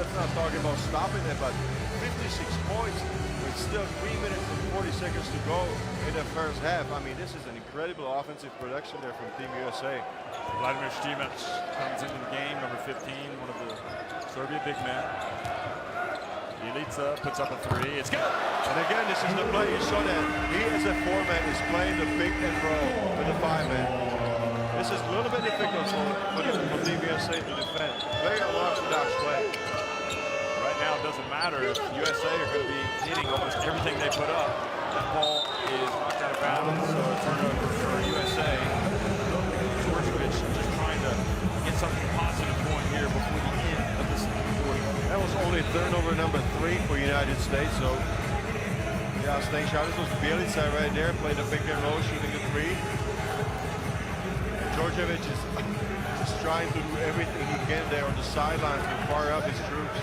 that's not talking about stopping them, but 56 points with still 3 minutes and 40 seconds to go in the first half. I mean, this is an incredible offensive production there from Team USA. Vladimir Štimac comes into the game, number 15, one of the Serbia big men. Bielica puts up a 3. It's good. And again, this is the play you saw that he as a 4-man is playing the pick and roll with the 5-man. This is a little bit difficult for Team USA to defend. Very unorthodox play. Right now, it doesn't matter if USA are going to be hitting almost everything they put up. That ball is knocked out of bounds, so a turnover for USA. Djordjevic just trying to get something positive going here before the end of this quarter. That was only turnover number 3 for United States, so yeah, staying sharp. This was Bielica right there, playing the pick and roll, shooting the 3. And Djordjevic is just trying to do everything he can there on the sidelines to fire up his troops.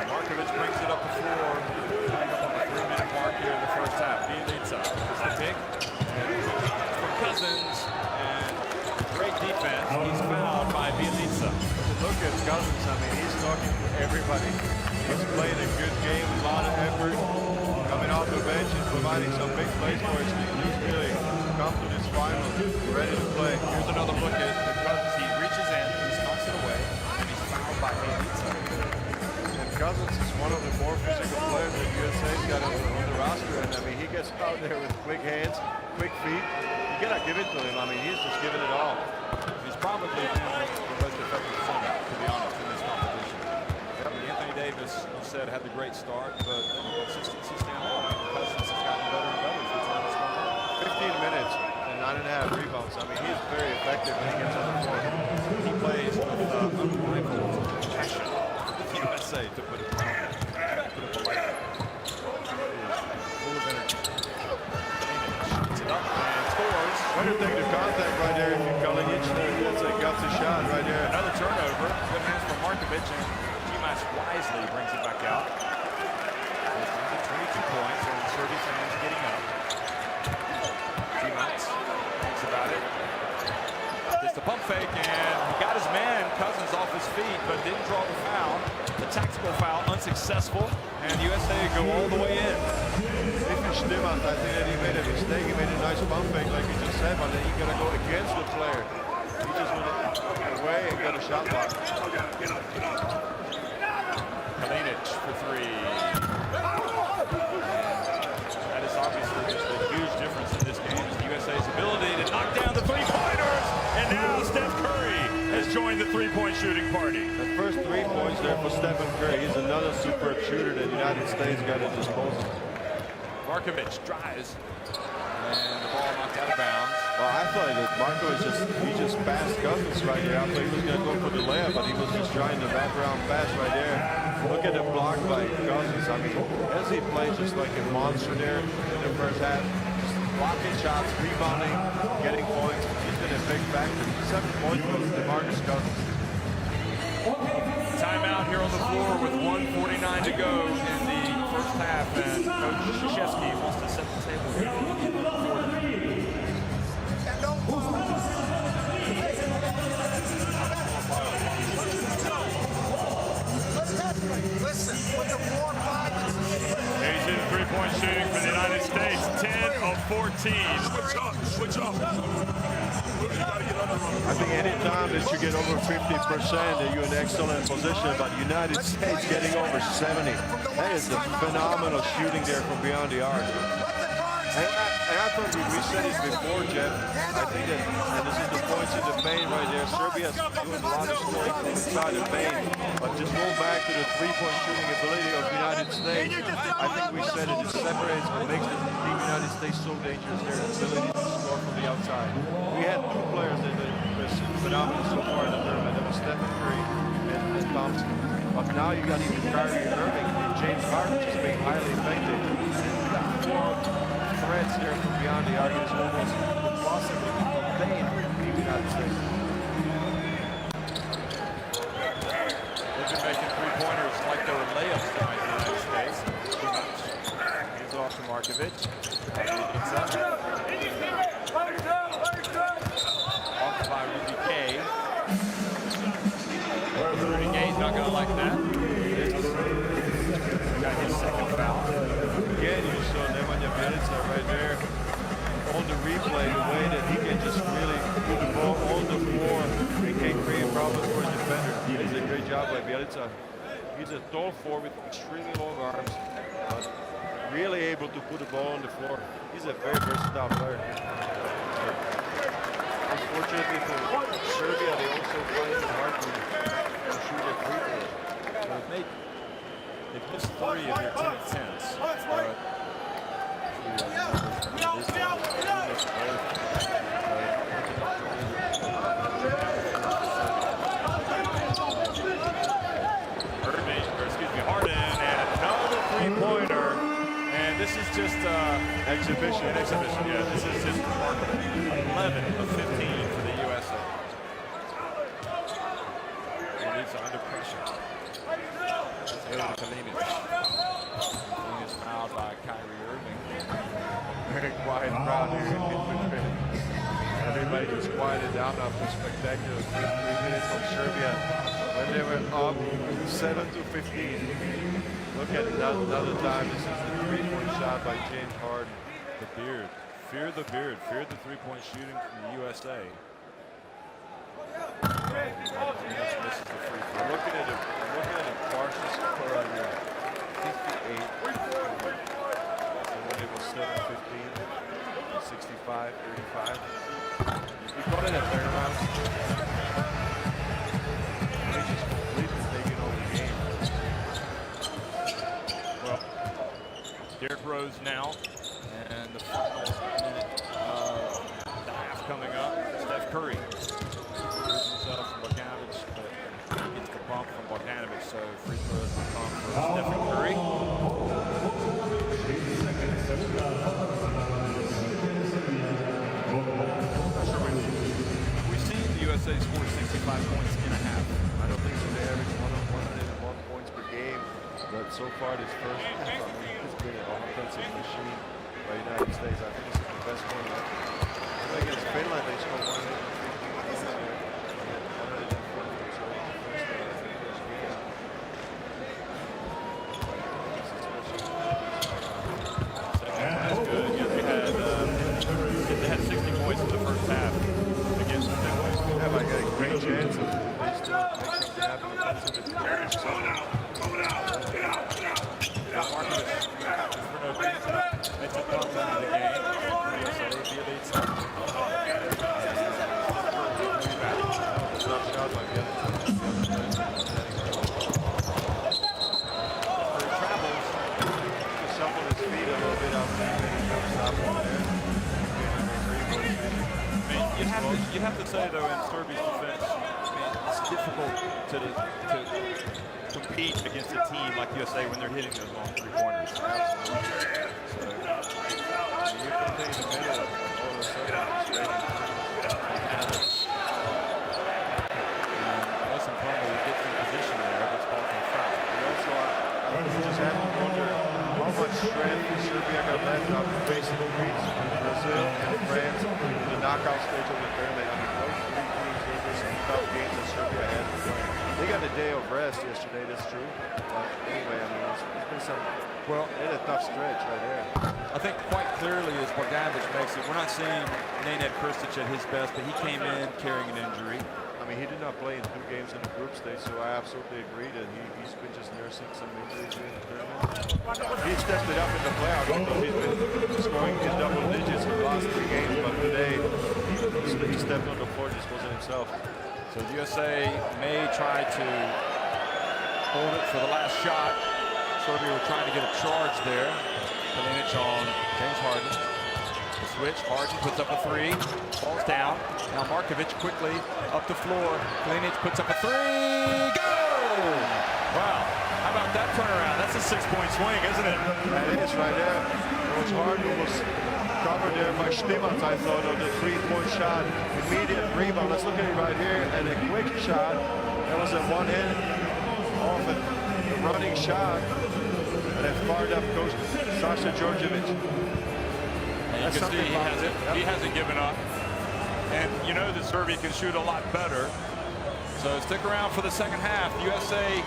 Marković brings it up to 4, tying up on the 3-minute mark here in the first half. Bielica is the pick, and for Cousins, and great defense. He's fouled by Bielica. Look at Cousins. I mean, he's talking to everybody. He's playing a good game, a lot of effort, coming off the bench and providing some big plays for his team. He's really come to this final ready to play. Here's another look at Cousins. He reaches in, he knocks it away, and he's fouled by Bielica. And Cousins is one of the more physical players that USA's got on the roster. And I mean, he gets out there with quick hands, quick feet. You cannot give it to him. I mean, he's just giving it all. He's probably the most effective center, to be honest, in this competition. I mean, Anthony Davis, you said, had the great start, but consistency standpoint, Cousins has gotten better and better as the time has gone on. 15 minutes and 9.5 rebounds. I mean, he's very effective when he gets on the floor. He plays with unrivaled passion of the USA, to put it politely. Full of energy. Shoots it up and scores. When you take the contact right there, if you Kalinic, that's a gutsy shot right there. Another turnover. Good hands for Markovic, and Mažić wisely brings it back out. 22 points, and Serbia fans getting up. Mažić thinks about it. Just a pump fake, and he got his man, Cousins, off his feet, but didn't draw the foul. The tactical foul unsuccessful, and the USA go all the way in. If you Stimmert, I think that he made a mistake. He made a nice pump fake, like you just said, but then he's gonna go against the player. He just went away and got a shot block. Kalinic for three. That is obviously just a huge difference in this game. The USA's ability to knock down the three-pointers, and now Steph Curry has joined the three-point shooting party. The first 3 points there for Stephen Curry. He's another superb shooter that the United States got at disposal. Markovic drives, and the ball knocked out of bounds. Well, I thought that Marco just passed Cousins right there. I thought he was going to go for the layup, but he was just trying the wraparound pass right there. Look at the block by Cousins. I mean, as he plays just like a monster there in the first half, just blocking shots, rebounding, getting points. He's been a big factor. 7 points for DeMarcus Cousins. Timeout here on the floor with 1:49 to go in the first half, and Coach Krzyzewski wants to set the table here. Listen, with the 4-5, He's in three-point shooting for the United States, 10 of 14. Switch up. I think any time that you get over 50%, that you're in excellent position, but the United States getting over 70. That is a phenomenal shooting there from beyond the arc. And I thought we said it before, Jeff. I think that, and this is the points in the paint right there. Serbia's doing a lot of scoring inside the paint, but just going back to the three-point shooting ability of the United States, I think we said it separates what makes the team United States so dangerous. Their ability to score from the outside. We had 2 players that were phenomenal so far in the tournament. That was Stephen Curry and Thompson. But now you got even Kyrie Irving and James Harden just being highly effective. Threats there from beyond the arc is almost impossible to contain the United States. They've been making three-pointers like they were layups tonight in the United States. Hands off to Markovic. Off by Rudy Gay. Rudy Gay's not going to like that. Got his second foul. Again, you saw Nemanja Bjelica right there on the replay, the way that he can just really put the ball on the floor and can create problems for a defender. He does a great job by Bjelica. He's a tall forward with extremely long arms, but really able to put the ball on the floor. He's a very versatile player. Unfortunately for Serbia, they also find it hard to shoot their free throws. They've missed 3 of their 10 attempts. Harden, and another three-pointer. And this is just Exhibition. an exhibition. Yeah, this is just remarkable. 11 of 15 for the USA. And he's under pressure. Kalinic is fouled by Kyrie Irving. Very quiet crowd here. Everybody just quieted down after a spectacular 3 minutes from Serbia when they were up 7 to 15. Look at another time. This is the three-point shot by James Harden. The beard. Fear the beard. Fear the three-point shooting from the USA. Misses the free throw. I'm looking at a partial score right here. 58. And when it was 7-15, 65, 35. We caught it at turnaround. They just completely taking over the game. Well, Derrick Rose now, and the final minute of the half coming up. Steph Curry moves himself from Mažić, but he gets the bump from Bogdanovic, so free throws will come for Stephen Curry. We've seen the USA score 65 points in a half. I don't think they average 101 points per game, but so far this first half, I mean, it's been an offensive machine by the United States. I think this is the best one. Against Finland, they scored 103 points. They had 60 points in the first half against the Finland. Yeah, but I got a great chance of they still make something happen defensively. You'd have to say, though, in Serbia's defense, I mean, it's difficult to compete against a team like USA when they're hitting those long three-pointers. Absolutely. So, you can take the middle of all of a sudden it's raining. Listen, Plumlee gets in position there, gets called for a foul. And also, I just have to wonder how much strength Serbia got left after facing Greece, Brazil, and France in the knockout stage of the tournament. I mean, those three teams gave us some tough games that Serbia had to win. They got a day of rest yesterday, that's true. But anyway, I mean, it's been some, well, they had a tough stretch right there. I think quite clearly as Bogdanovic makes it, we're not seeing Nenad Krstić at his best, but he came in carrying an injury. I mean, he did not play in 2 games in the group stage, so I absolutely agree that he's been just nursing some injuries during the tournament. He stepped it up in the playoffs because he's been scoring in double digits in the last 3 games, but today he stepped on the floor, just wasn't himself. So USA may try to hold it for the last shot. Serbia were trying to get a charge there. Kalinic on James Harden. The switch, Harden puts up a 3, falls down. Now Markovic quickly up the floor. Kalinic puts up a 3, go! Wow, how about that turnaround? That's a 6-point swing, isn't it? That is right there. Coach Harden was covered there by Stimans, I thought, of the 3-point shot. Immediate rebound. Let's look at it right here. And a quick shot. That was a one-hand off a running shot. And then fired up goes Sasha Djordjevic. You can see he hasn't given up. And you know that Serbia can shoot a lot better. So stick around for the second half. USA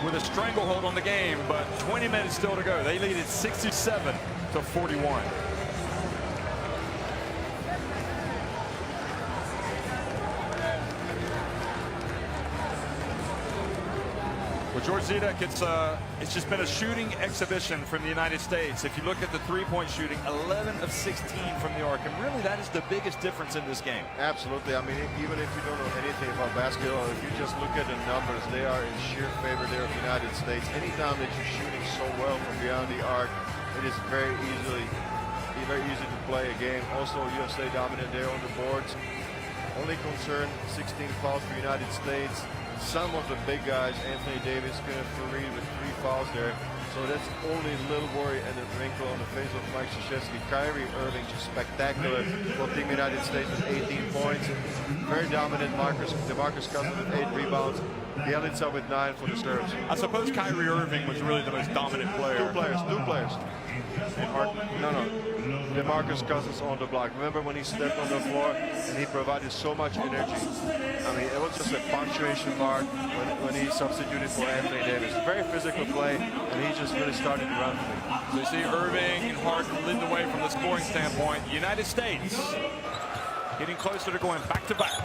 with a stranglehold on the game, but 20 minutes still to go. They lead at 67-41. Well, George Zidek, it's just been a shooting exhibition from the United States. If you look at the three-point shooting, 11 of 16 from the arc, and really that is the biggest difference in this game. Absolutely. I mean, even if you don't know anything about basketball, if you just look at the numbers, they are in sheer favor there of the United States. Anytime that you're shooting so well from beyond the arc, it is very easy to play a game. Also, USA dominant there on the boards. Only concern, 16 fouls for the United States. Some of the big guys, Anthony Davis, Fareed with 3 fouls there. So that's only a little worry and a wrinkle on the face of Mike Krzyzewski. Kyrie Irving, just spectacular for Team United States with 18 points. Very dominant DeMarcus Cousins with 8 rebounds. Bjelica with 9 for the Serbs. I suppose Kyrie Irving was really the most dominant player. Two players. No. DeMarcus Cousins on the block. Remember when he stepped on the floor and he provided so much energy? I mean, it was just a punctuation mark when he substituted for Anthony Davis. Very physical play, and he just really started to run for me. So you see Irving and Harden leading the way from the scoring standpoint. United States getting closer to going back-to-back.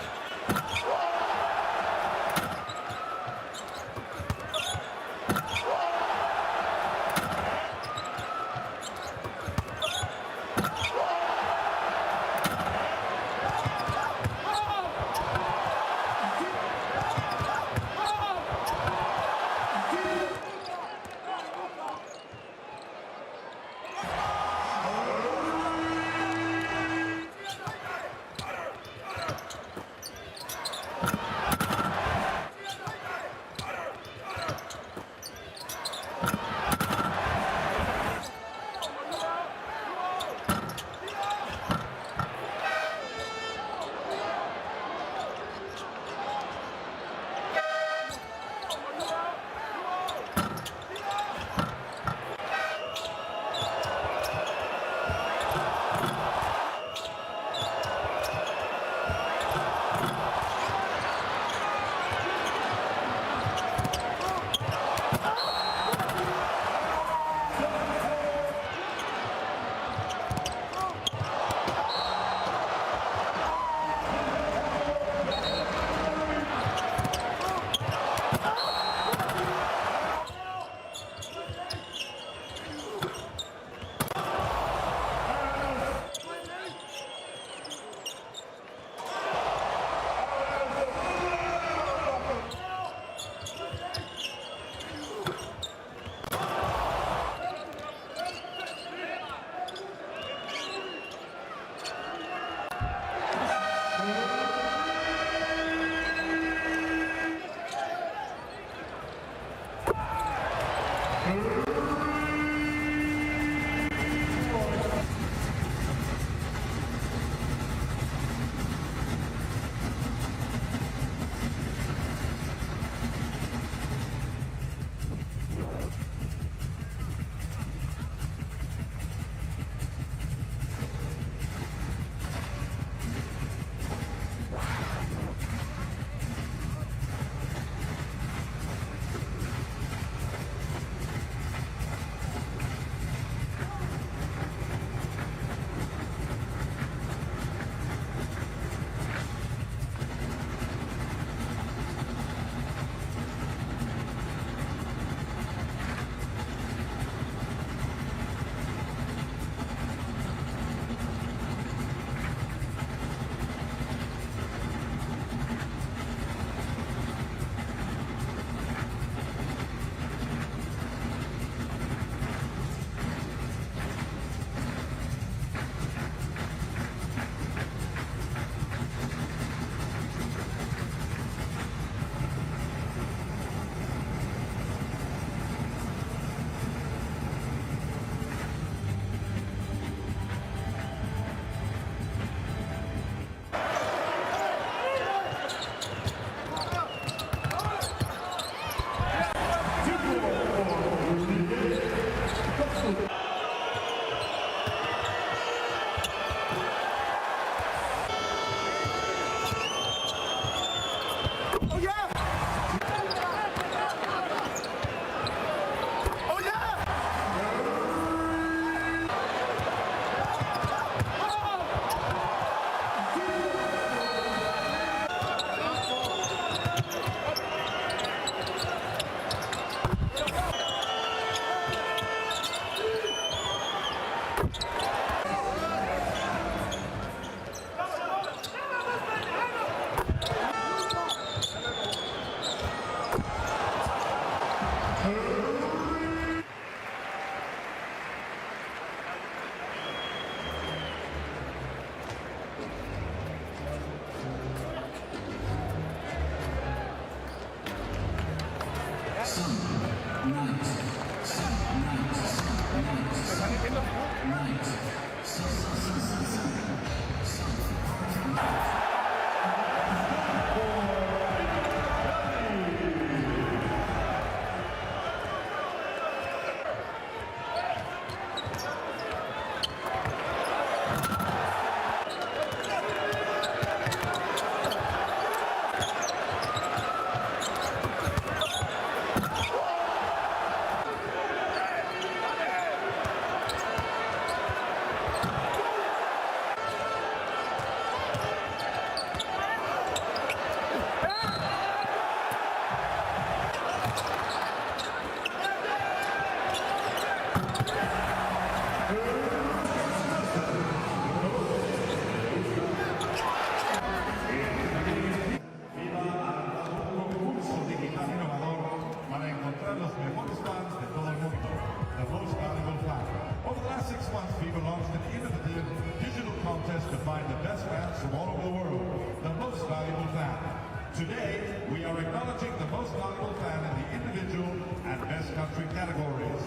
Today, we are acknowledging the most valuable fan in the individual and best country categories.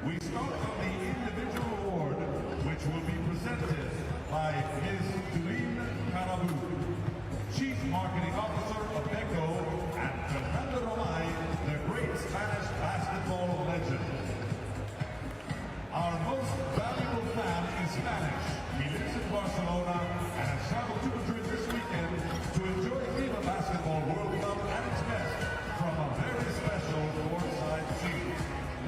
We start from the individual award, which will be presented by Ms. Tulin Carabu, Chief Marketing Officer of BECO, and Fernando Romay, the great Spanish basketball legend. Our most valuable fan is Spanish. He lives in Barcelona and has traveled to Madrid this weekend to enjoy FIBA Basketball World Cup at its best from a very special courtside seat.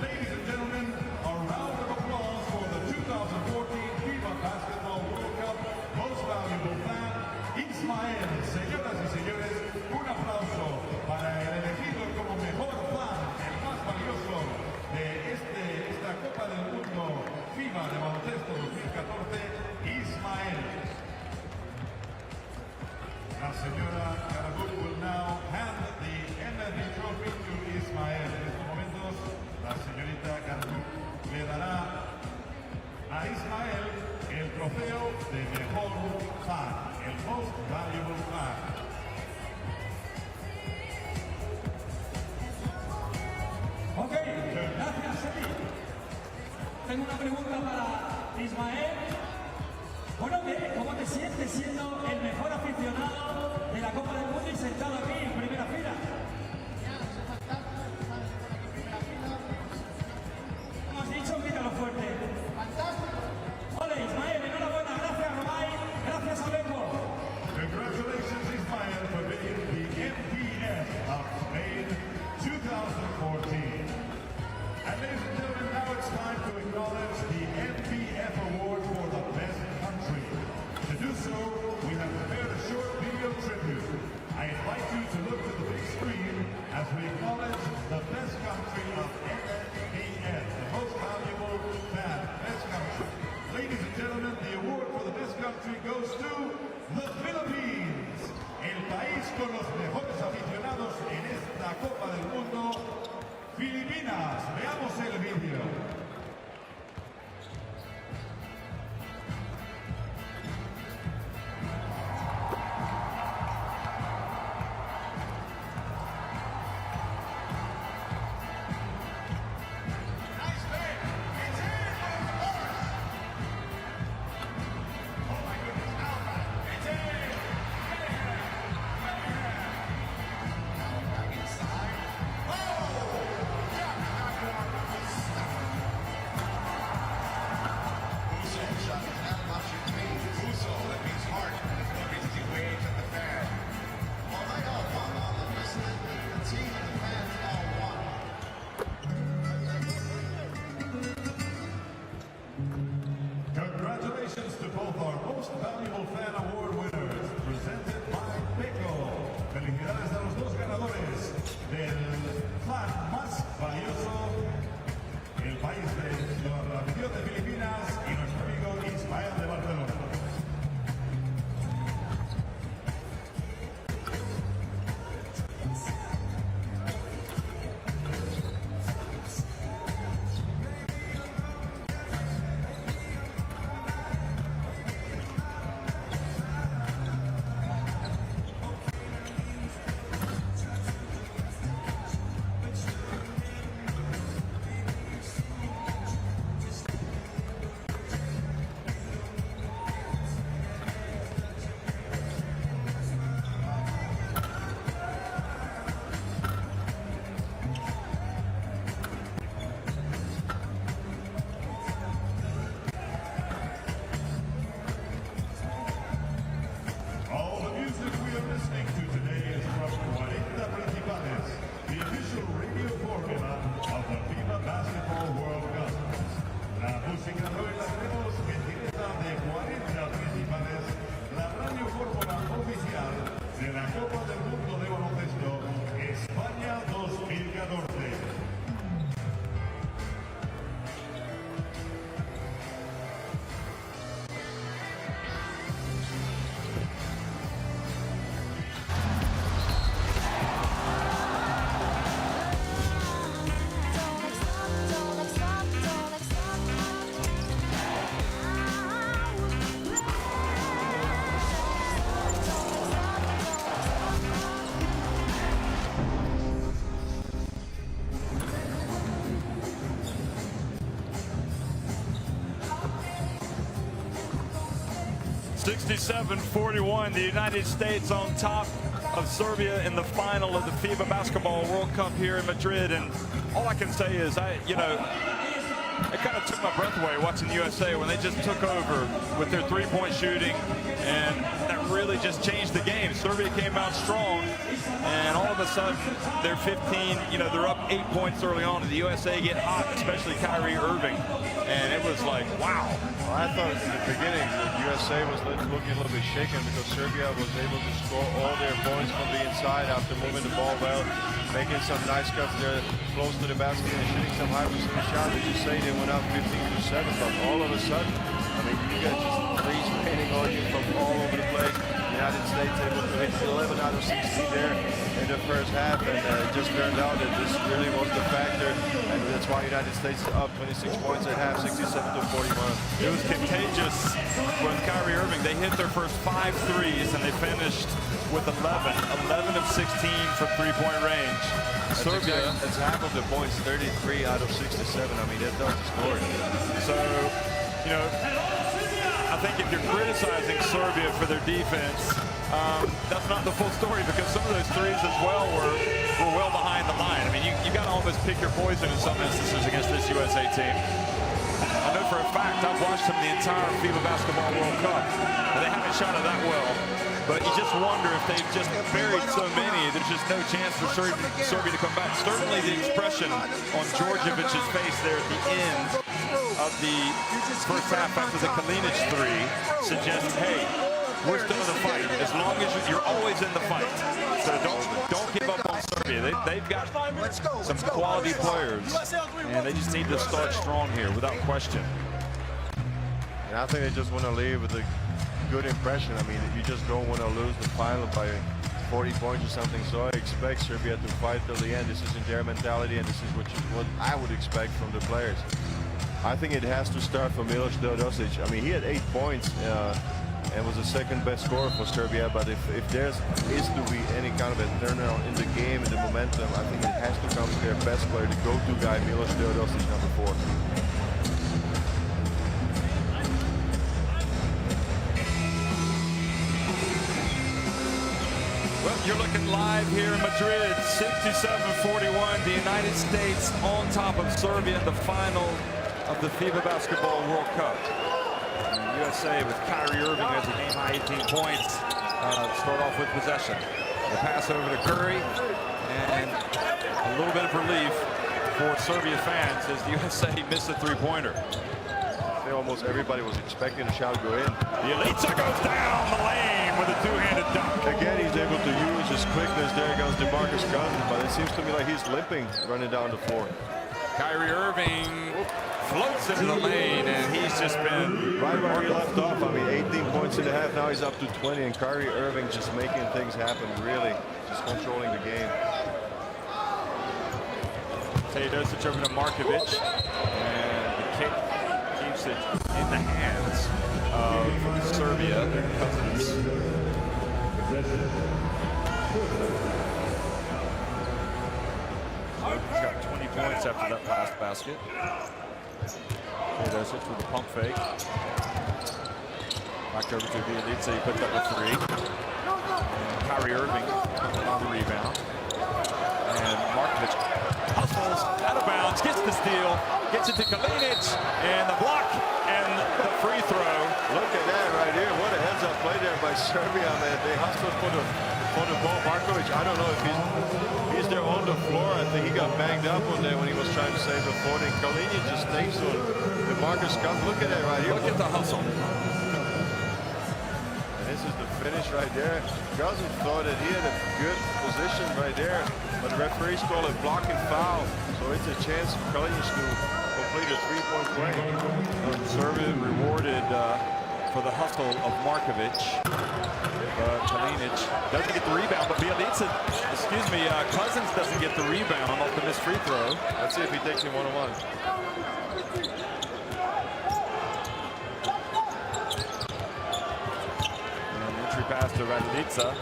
Ladies and gentlemen, a round of applause for the 2014 FIBA Basketball World Cup most valuable fan, Ismael. Señoras y señores, un aplauso para el elegido como mejor fan, el más valioso de esta Copa del Mundo FIBA de baloncesto 2014, Ismael. La señora Carabu will now hand the MLB trophy to Ismael. En estos momentos, la señorita Carabu le dará a Ismael el trofeo de mejor fan, el most valuable fan. Ok, gracias, Sebi. Tengo una pregunta para Ismael. Bueno, ¿cómo te sientes siendo el mejor aficionado de la Copa del Mundo y sentado aquí en primera fila? ¿Cómo has dicho? Míralo fuerte. Ole, Ismael, enhorabuena. Gracias, Romay. Gracias a BECO. Congratulations, Ismael, for being the MPF of Spain 2014. And ladies and gentlemen, now it's time to acknowledge the MPF Award for the best country. To do so, we have prepared a short video tribute. I invite you to look to the big screen as we acknowledge the best country of MPF, the most valuable fan, best country. Ladies and gentlemen, the award for the best country goes to the Philippines, el país con los mejores aficionados en esta Copa del Mundo, Filipinas. Veamos el vídeo. Congratulations to both our Most Valuable Fan Award winners, presented by BECO. Felicidades a los dos ganadores del fan más valioso, el país de la región de Filipinas y nuestro amigo Ismael de Barcelona. 67-41, the United States on top of Serbia in the final of the FIBA Basketball World Cup here in Madrid. And all I can say is, it kind of took my breath away watching the USA when they just took over with their three-point shooting, and that really just changed the game. Serbia came out strong, and all of a sudden they're 15, they're up 8 points early on, and the USA get hot, especially Kyrie Irving, and it was like, wow. Well, I thought in the beginning the USA was looking a little bit shaken because Serbia was able to score all their points from the inside after moving the ball well, making some nice cuts there close to the basket and shooting some high percentage shots. As you say, they went up 15-7, but all of a sudden, you got just threes raining on you from all over the place. The United States able to hit 11 out of 16 there in the first half, and it just turned out that this really was the factor, and that's why the United States is up 26 points at half, 67-41. It was contagious with Kyrie Irving. They hit their first 5 threes, and they finished with 11 of 16 from three-point range. Serbia, that's half of the points, 33 out of 67. That tells the story. So, I think if you're criticizing Serbia for their defense, that's not the full story, because some of those threes as well were well behind the line. You got to almost pick your poison in some instances against this USA team. I know for a fact I've watched them the entire FIBA Basketball World Cup, and they haven't shot it that well. But you just wonder if they've just buried so many, there's just no chance for Serbia to come back. Certainly the expression on Djordjevic's face there at the end of the first half after the Kalinic three suggests, hey, we're still in the fight. As long as you're always in the fight. So don't give up on Serbia. They've got some quality players, and they just need to start strong here without question. And I think they just want to leave with a good impression. You just don't want to lose the final by 40 points or something. So I expect Serbia to fight till the end. This is in their mentality, and this is what I would expect from the players. I think it has to start for Miloš Teodosic. He had 8 points and was the second best scorer for Serbia. But if there is to be any kind of a turnaround in the game and the momentum, I think it has to come to their best player, the go-to guy, Miloš Teodosic, number 4. Well, you're looking live here in Madrid, 67-41, the United States on top of Serbia in the final of the FIBA Basketball World Cup. And USA with Kyrie Irving as a game-high 18 points, start off with possession. The pass over to Curry, and a little bit of relief for Serbia fans as the USA missed a three-pointer. Almost everybody was expecting a shot to go in. Bjelica goes down the lane with a two-handed dunk. Again, he's able to use his quickness there against DeMarcus Cousins, but it seems to me like he's limping running down the floor. Kyrie Irving floats into the lane, and he's just been right where he left off. 18 points in the half. Now he's up to 20, and Kyrie Irving just making things happen, really just controlling the game. Teodosic over to Markovic, and the kick keeps it in the hands of Serbia. Cousins. He's got 20 points after that last basket. Teodosic with the pump fake. Back over to Bjelica, he picked up a three. And Kyrie Irving on the rebound. And Markovic hustles out of bounds, gets the steal, gets it to Kalinic, and the block and the free throw. Look at that right here. What a heads-up play there by Serbia, man. They hustled for the ball. Markovic, I don't know if he's there on the floor. I think he got banged up on there when he was trying to save the floor. And Kalinic just stays on the Marcus Cousins. Look at that right here. Look at the hustle. And this is the finish right there. Cousins thought that he had a good position right there, but the referees call it blocking foul. So it's a chance for Kalinic to complete a three-point play. Serbia rewarded for the hustle of Markovic. Kalinic doesn't get the rebound, but Bjelica, Cousins doesn't get the rebound off the missed free throw. Let's see if he takes him one-on-one. Entry pass to Ryzhik.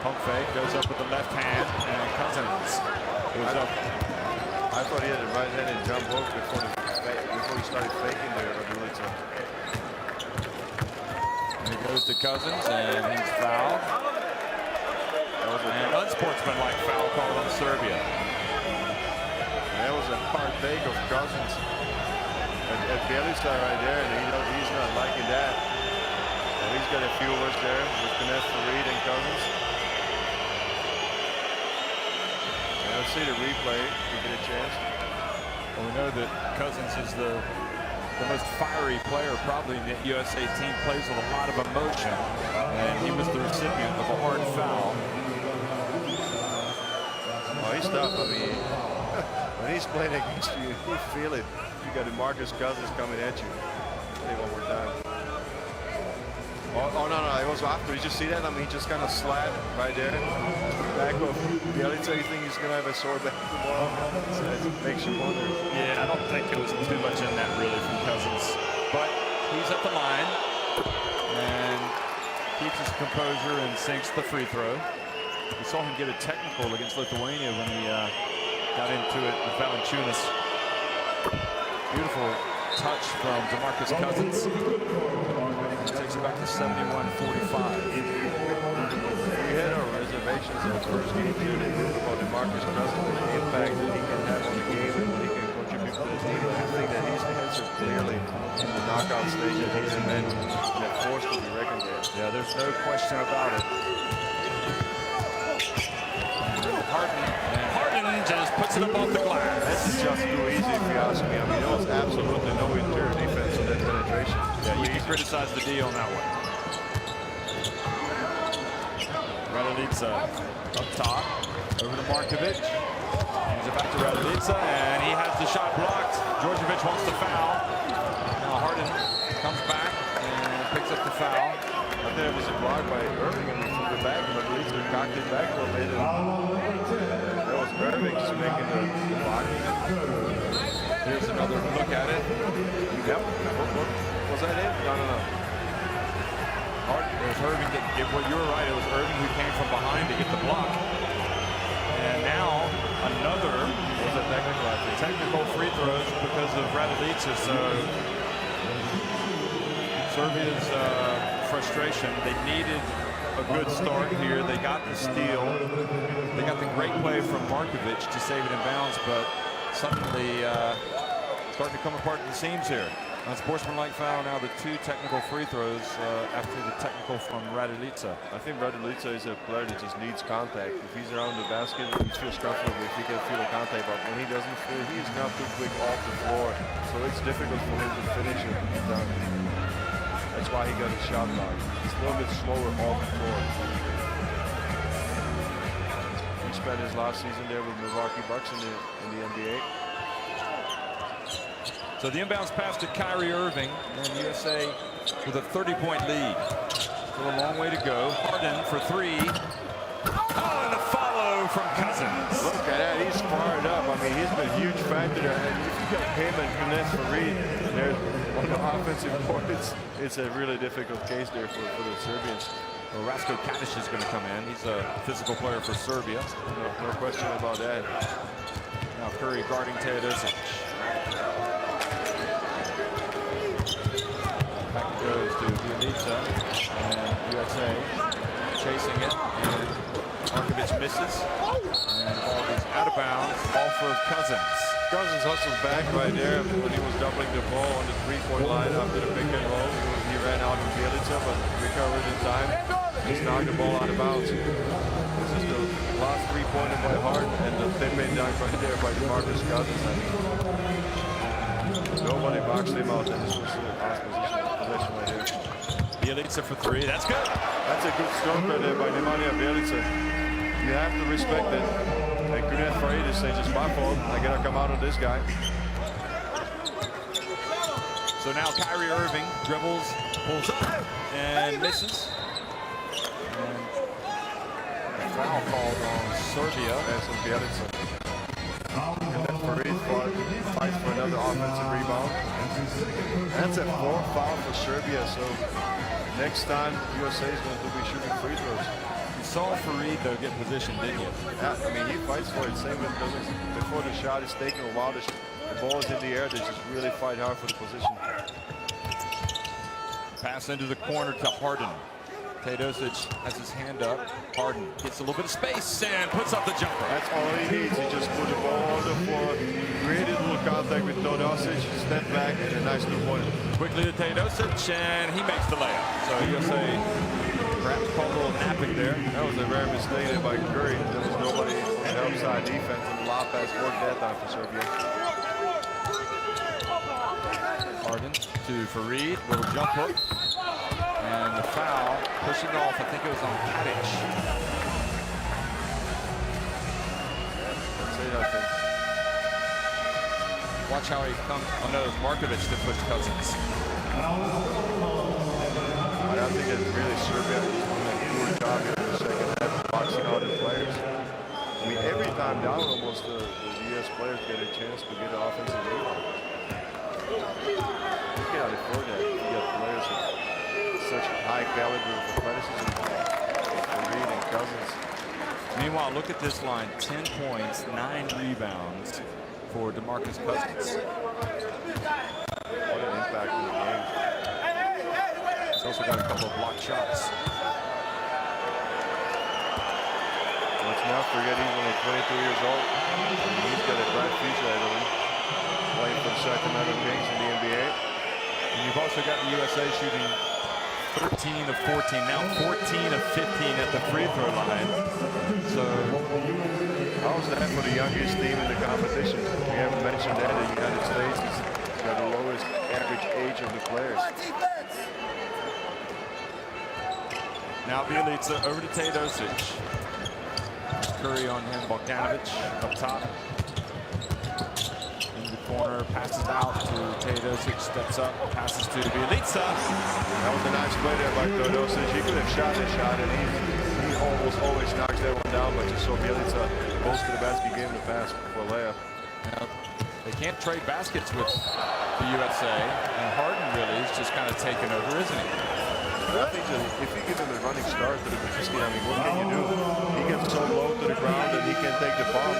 Pump fake, goes up with the left hand, and Cousins goes up. I thought he had a right-handed jump hook before he started faking there, Ryzhik. And he goes it to Cousins, and he's fouled. That was an unsportsmanlike foul called on Serbia. That was a hard take of Cousins at Bielica right there, and he's not liking that. And he's got a few words there with Kenneth Farid and Cousins. And let's see the replay if we get a chance. Well, we know that Cousins is the most fiery player probably in the USA team, plays with a lot of emotion, and he was the recipient of a hard foul. Oh, he's tough. I mean, when he's playing against you, you feel it. You got DeMarcus Cousins coming at you. Say one more time. Oh, no, it was after. Did you see that? I mean, he just kind of slapped right there. Back of Bielica. You think he's going to have a sore back tomorrow? So it makes you wonder. Yeah, I don't think there was too much in that really from Cousins. But he's at the line and keeps his composure and sinks the free throw. We saw him get a technical against Lithuania when he got into it with Valanciunas. Beautiful touch from DeMarcus Cousins. Takes it back to 71-45. We had our reservations in the first game here about DeMarcus Cousins and the impact that he can have on the game and what he can contribute to the team. I think that he's answered clearly in the knockout stage, and he's a man that force to be reckoned with. Yeah, there's no question about it. Harden just puts it above the glass. This is just too easy if you ask me. I mean, there was absolutely no interior defense on that penetration. Yeah, you can criticize the D on that one. Raduljica up top, over to Markovic. Hands it back to Raduljica, and he has the shot blocked. Djordjevic wants the foul. Now Harden comes back and picks up the foul. I think it was a block by Irving, and from the back, but Leeds cocked it back a little bit. That was Irving making the block. Here's another look at it. Yep. Was that it? No. It was Irving well, you were right. It was Irving who came from behind to get the block. And now another was a technical free throws because of Raduljica. So Serbia's frustration. They needed a good start here. They got the steal. They got the great play from Markovic to save it in bounds, but suddenly starting to come apart at the seams here. Unsportsmanlike foul, now the two technical free throws after the technical from Raduljica. I think Raduljica is a player that just needs contact. If he's around the basket, he feels comfortable if he can feel the contact, but when he doesn't feel, he is not too quick off the floor, so it's difficult for him to finish it. That's why he got his shot blocked. He's a little bit slower off the floor. He spent his last season there with Milwaukee Bucks in the NBA. So the inbounds pass to Kyrie Irving, and USA with a 30-point lead. Still a long way to go. Harden for three. Oh, and a follow from Cousins. Look at that, he's fired up. I mean, he's been a huge factor there. And if you got him and Kenneth Farid there on the offensive court, it's a really difficult case there for the Serbians. Well, Ratko Kadic is going to come in. He's a physical player for Serbia. No question about that. Now Curry guarding Teodosic. Back it goes to Bielica, and USA chasing it, and Markovic misses, and the ball goes out of bounds off of Cousins. Cousins hustles back right there when he was doubling the ball on the three-point line after the pick and roll. He ran out of Bielica, but recovered in time. He's knocked the ball out of bounds. This is the last three-pointer by Harden, and the tip-in dunk right there by DeMarcus Cousins. Nobody boxed him out, and this was the last position right here. Bielica for three, that's good. That's a good stroke right there by Nemanja Bielica. You have to respect it. And Kenneth Farid is saying, it's my fault. I gotta come out on this guy. So now Kyrie Irving dribbles, pulls up, and misses. And foul called on Serbia. That's on Bielica. And then Farid fights for another offensive rebound. That's a fourth foul for Serbia. So next time USA is going to be shooting free throws. You saw Farid though get position, didn't you? Yeah, I mean, he fights for it. Same with before the shot is taken a while, the ball is in the air, they just really fight hard for the position. Pass into the corner to Harden. Teodosic has his hand up. Harden gets a little bit of space and puts up the jumper. That's all he needs. He just put the ball on the floor, created a little contact with Teodosic, stepped back, and a nice 2-pointer. Quickly to Teodosic, and he makes the layup. So USA perhaps called a little napping there. That was a rare mistake there by Curry. There was nobody on the outside defense, and the lob pass worked that time for Serbia. Harden to Fareed, little jump hook. And the foul, pushing off, I think it was on Mažić. Watch how he comes. Oh no, it's Markovic that pushed Cousins. I think that really Serbia is doing a poor job here in the second half, boxing out the players. I mean, every time down, almost the U.S. players get a chance to get offensive rebound. You cannot afford that. You got players with such high caliber of athleticism, Reed and Cousins. Meanwhile, look at this line: 10 points, 9 rebounds for DeMarcus Cousins. What an impact in the game. He's also got a couple of blocked shots. Let's not forget he's only 22 years old. He's got a bright future ahead of him, playing for the Sacramento Kings in the NBA. And you've also got the USA shooting 13 of 14, now 14 of 15 at the free throw line. So how's that for the youngest team in the competition? We haven't mentioned that the United States has got the lowest average age of the players. now Bielica over to Teodosic. Curry on him, Bogdanovic up top. In the corner, passes out to Teodosic, steps up, passes to Bielica. That was a nice play there by Teodosic. He could have shot that shot, and he almost always knocks that one down, but you saw Bielica close to the basket, gave him the pass for a layup. Now, they can't trade baskets with the USA, and Harden really is just kind of taken over, isn't he? I think that if you give him a running start to the basket, I mean, what can you do? He gets so low to the ground that he can take the bump.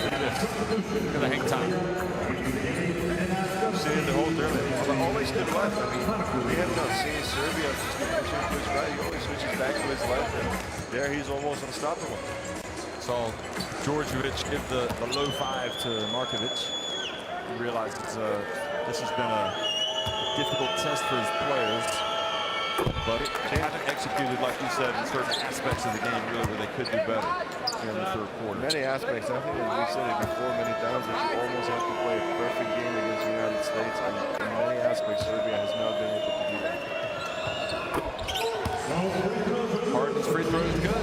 Look at this. Look at the hang time. You've seen it the whole tournament. But always to the left. I mean, we have not seen Serbia pushing to his right. He always switches back to his left, and there he's almost unstoppable. Saw Djordjevic give the low 5 to Markovic. He realized this has been a difficult test for his players, but they haven't executed, like you said, in certain aspects of the game really where they could do better here in the third quarter. Many aspects. I think we said it before many times that you almost have to play a perfect game against the United States, and in many aspects Serbia has not been able to do that. Harden's free throw is good.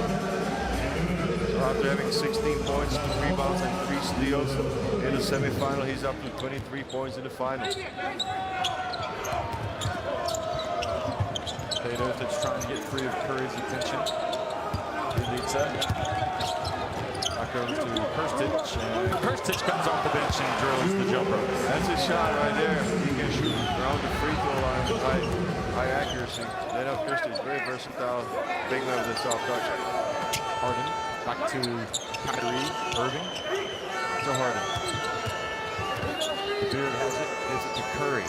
After having 16 points, 2 rebounds, and 3 steals in the semifinal, he's up to 23 points in the final. Teodosic trying to get free of Curry's attention. Bielica. Back over to Krstić, and Krstić comes off the bench and drills the jumper. That's his shot right there. He can shoot around the free throw line with high accuracy. Then Krstić, very versatile, big man with a soft touch. Harden. Back to Kyrie Irving. To Harden. Beard has it. Gives it to Curry.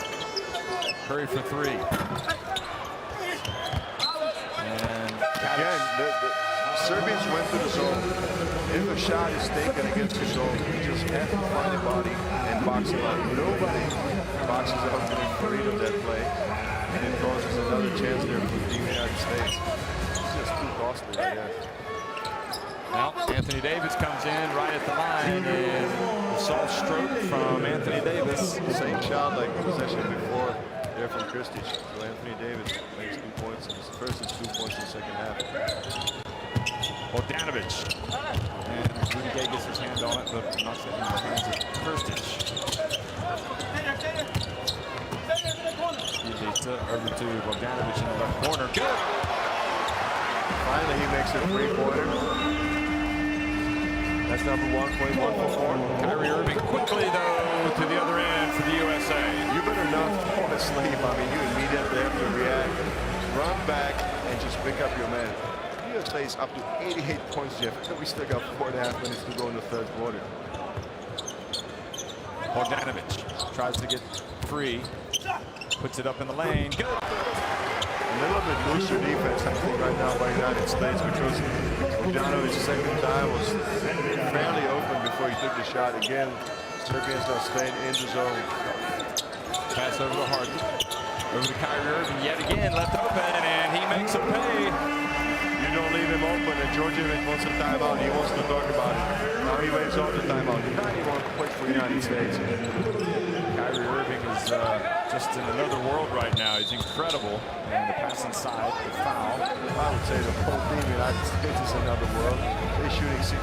Curry for 3. And Again, the Serbians went to the zone. If a shot is taken against the zone, you just have to find a body and box it out. Nobody boxes out within 3 of that play. And it causes another chance there for the United States. It's just too costly, I guess. now Anthony Davis comes in right at the line, and a soft stroke from Anthony Davis. Same shot like the possession before there from Krstić. So Anthony Davis makes 2 points in his first and 2 points in the second half. Bogdanovic. And Rudy Gay gets his hand on it, but knocks it in the hands of Krstić. Bielica over to Bogdanovic in the left corner. Good! Finally, he makes a 3-pointer. That's number 1 for 4. Kyrie Irving quickly, though, to the other end for the USA. You better not fall asleep. I mean, you immediately have to react, run back, and just pick up your man. USA is up to 88 points, Jeff. And we still got 4.5 minutes to go in the third quarter. Bogdanovic tries to get free. Puts it up in the lane. Good. A little bit looser defense, I think, right now by United States, because Bogdanovic's second time was fairly open before he took the shot. Again, Serbians are staying in the zone. Pass over to Harden. Over to Kyrie Irving yet again, left open, and he makes a pay. You don't leave him open, and Djordjevic wants a timeout. He wants to talk about it. Now he waves off the timeout. 91 points for the United States. Kyrie Irving is just in another world right now. He's incredible. And the pass inside, the foul. I would say the whole team United States is another world. They're shooting 62%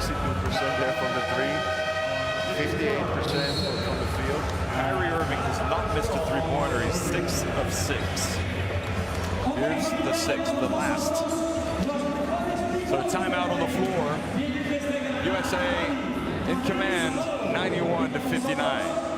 there from the three, 58% from the field. Kyrie Irving has not missed a three-pointer. He's 6 of 6. Here's the 6th, the last. So timeout on the floor. USA in command, 91-59.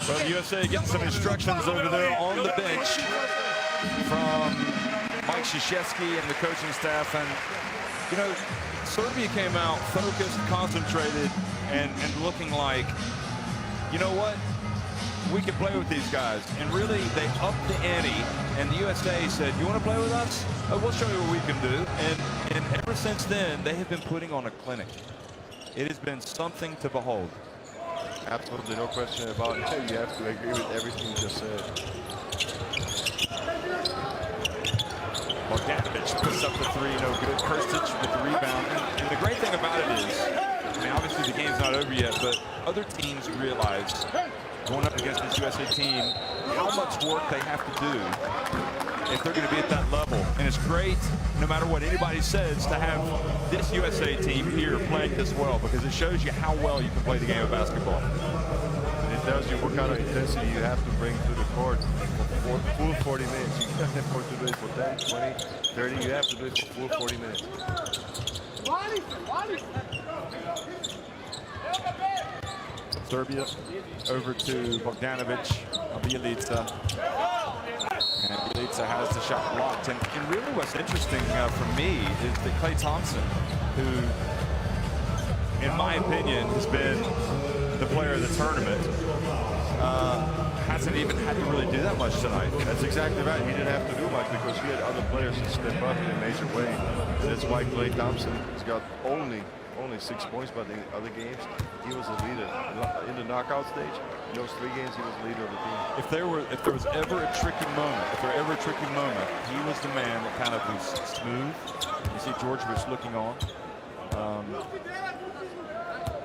Well, USA getting some instructions over there on the bench from Mike Krzyzewski and the coaching staff. And, you know, Serbia came out focused, concentrated, and looking like, you know what, we can play with these guys. And really, they upped the ante, and the USA said, you want to play with us? We'll show you what we can do. And ever since then, they have been putting on a clinic. It has been something to behold. Absolutely, no question about it. You have to agree with everything you just said. Bogdanovich puts up the three, no good. Krstić with the rebound. And the great thing about it is, I mean, obviously the game's not over yet, but other teams realize, going up against this USA team, how much work they have to do if they're going to be at that level. And it's great, no matter what anybody says, to have this USA team here playing this well, because it shows you how well you can play the game of basketball. And it tells you what kind of intensity you have to bring to the court for full 40 minutes. You can't afford to do it for 10, 20, 30. You have to do it for full 40 minutes. Serbia over to Bogdanovich, Bielica. And Bielica has the shot blocked. And really what's interesting for me is that Klay Thompson, who, in my opinion, has been the player of the tournament, hasn't even had to really do that much tonight. That's exactly right. He didn't have to do much because he had other players to step up in a major way. That's why Klay Thompson has got only 6 points, but in other games, he was a leader. In the knockout stage, in those 3 games, he was the leader of the team. If there was ever a tricky moment, he was the man that kind of was smooth. You see Djordjevic looking on.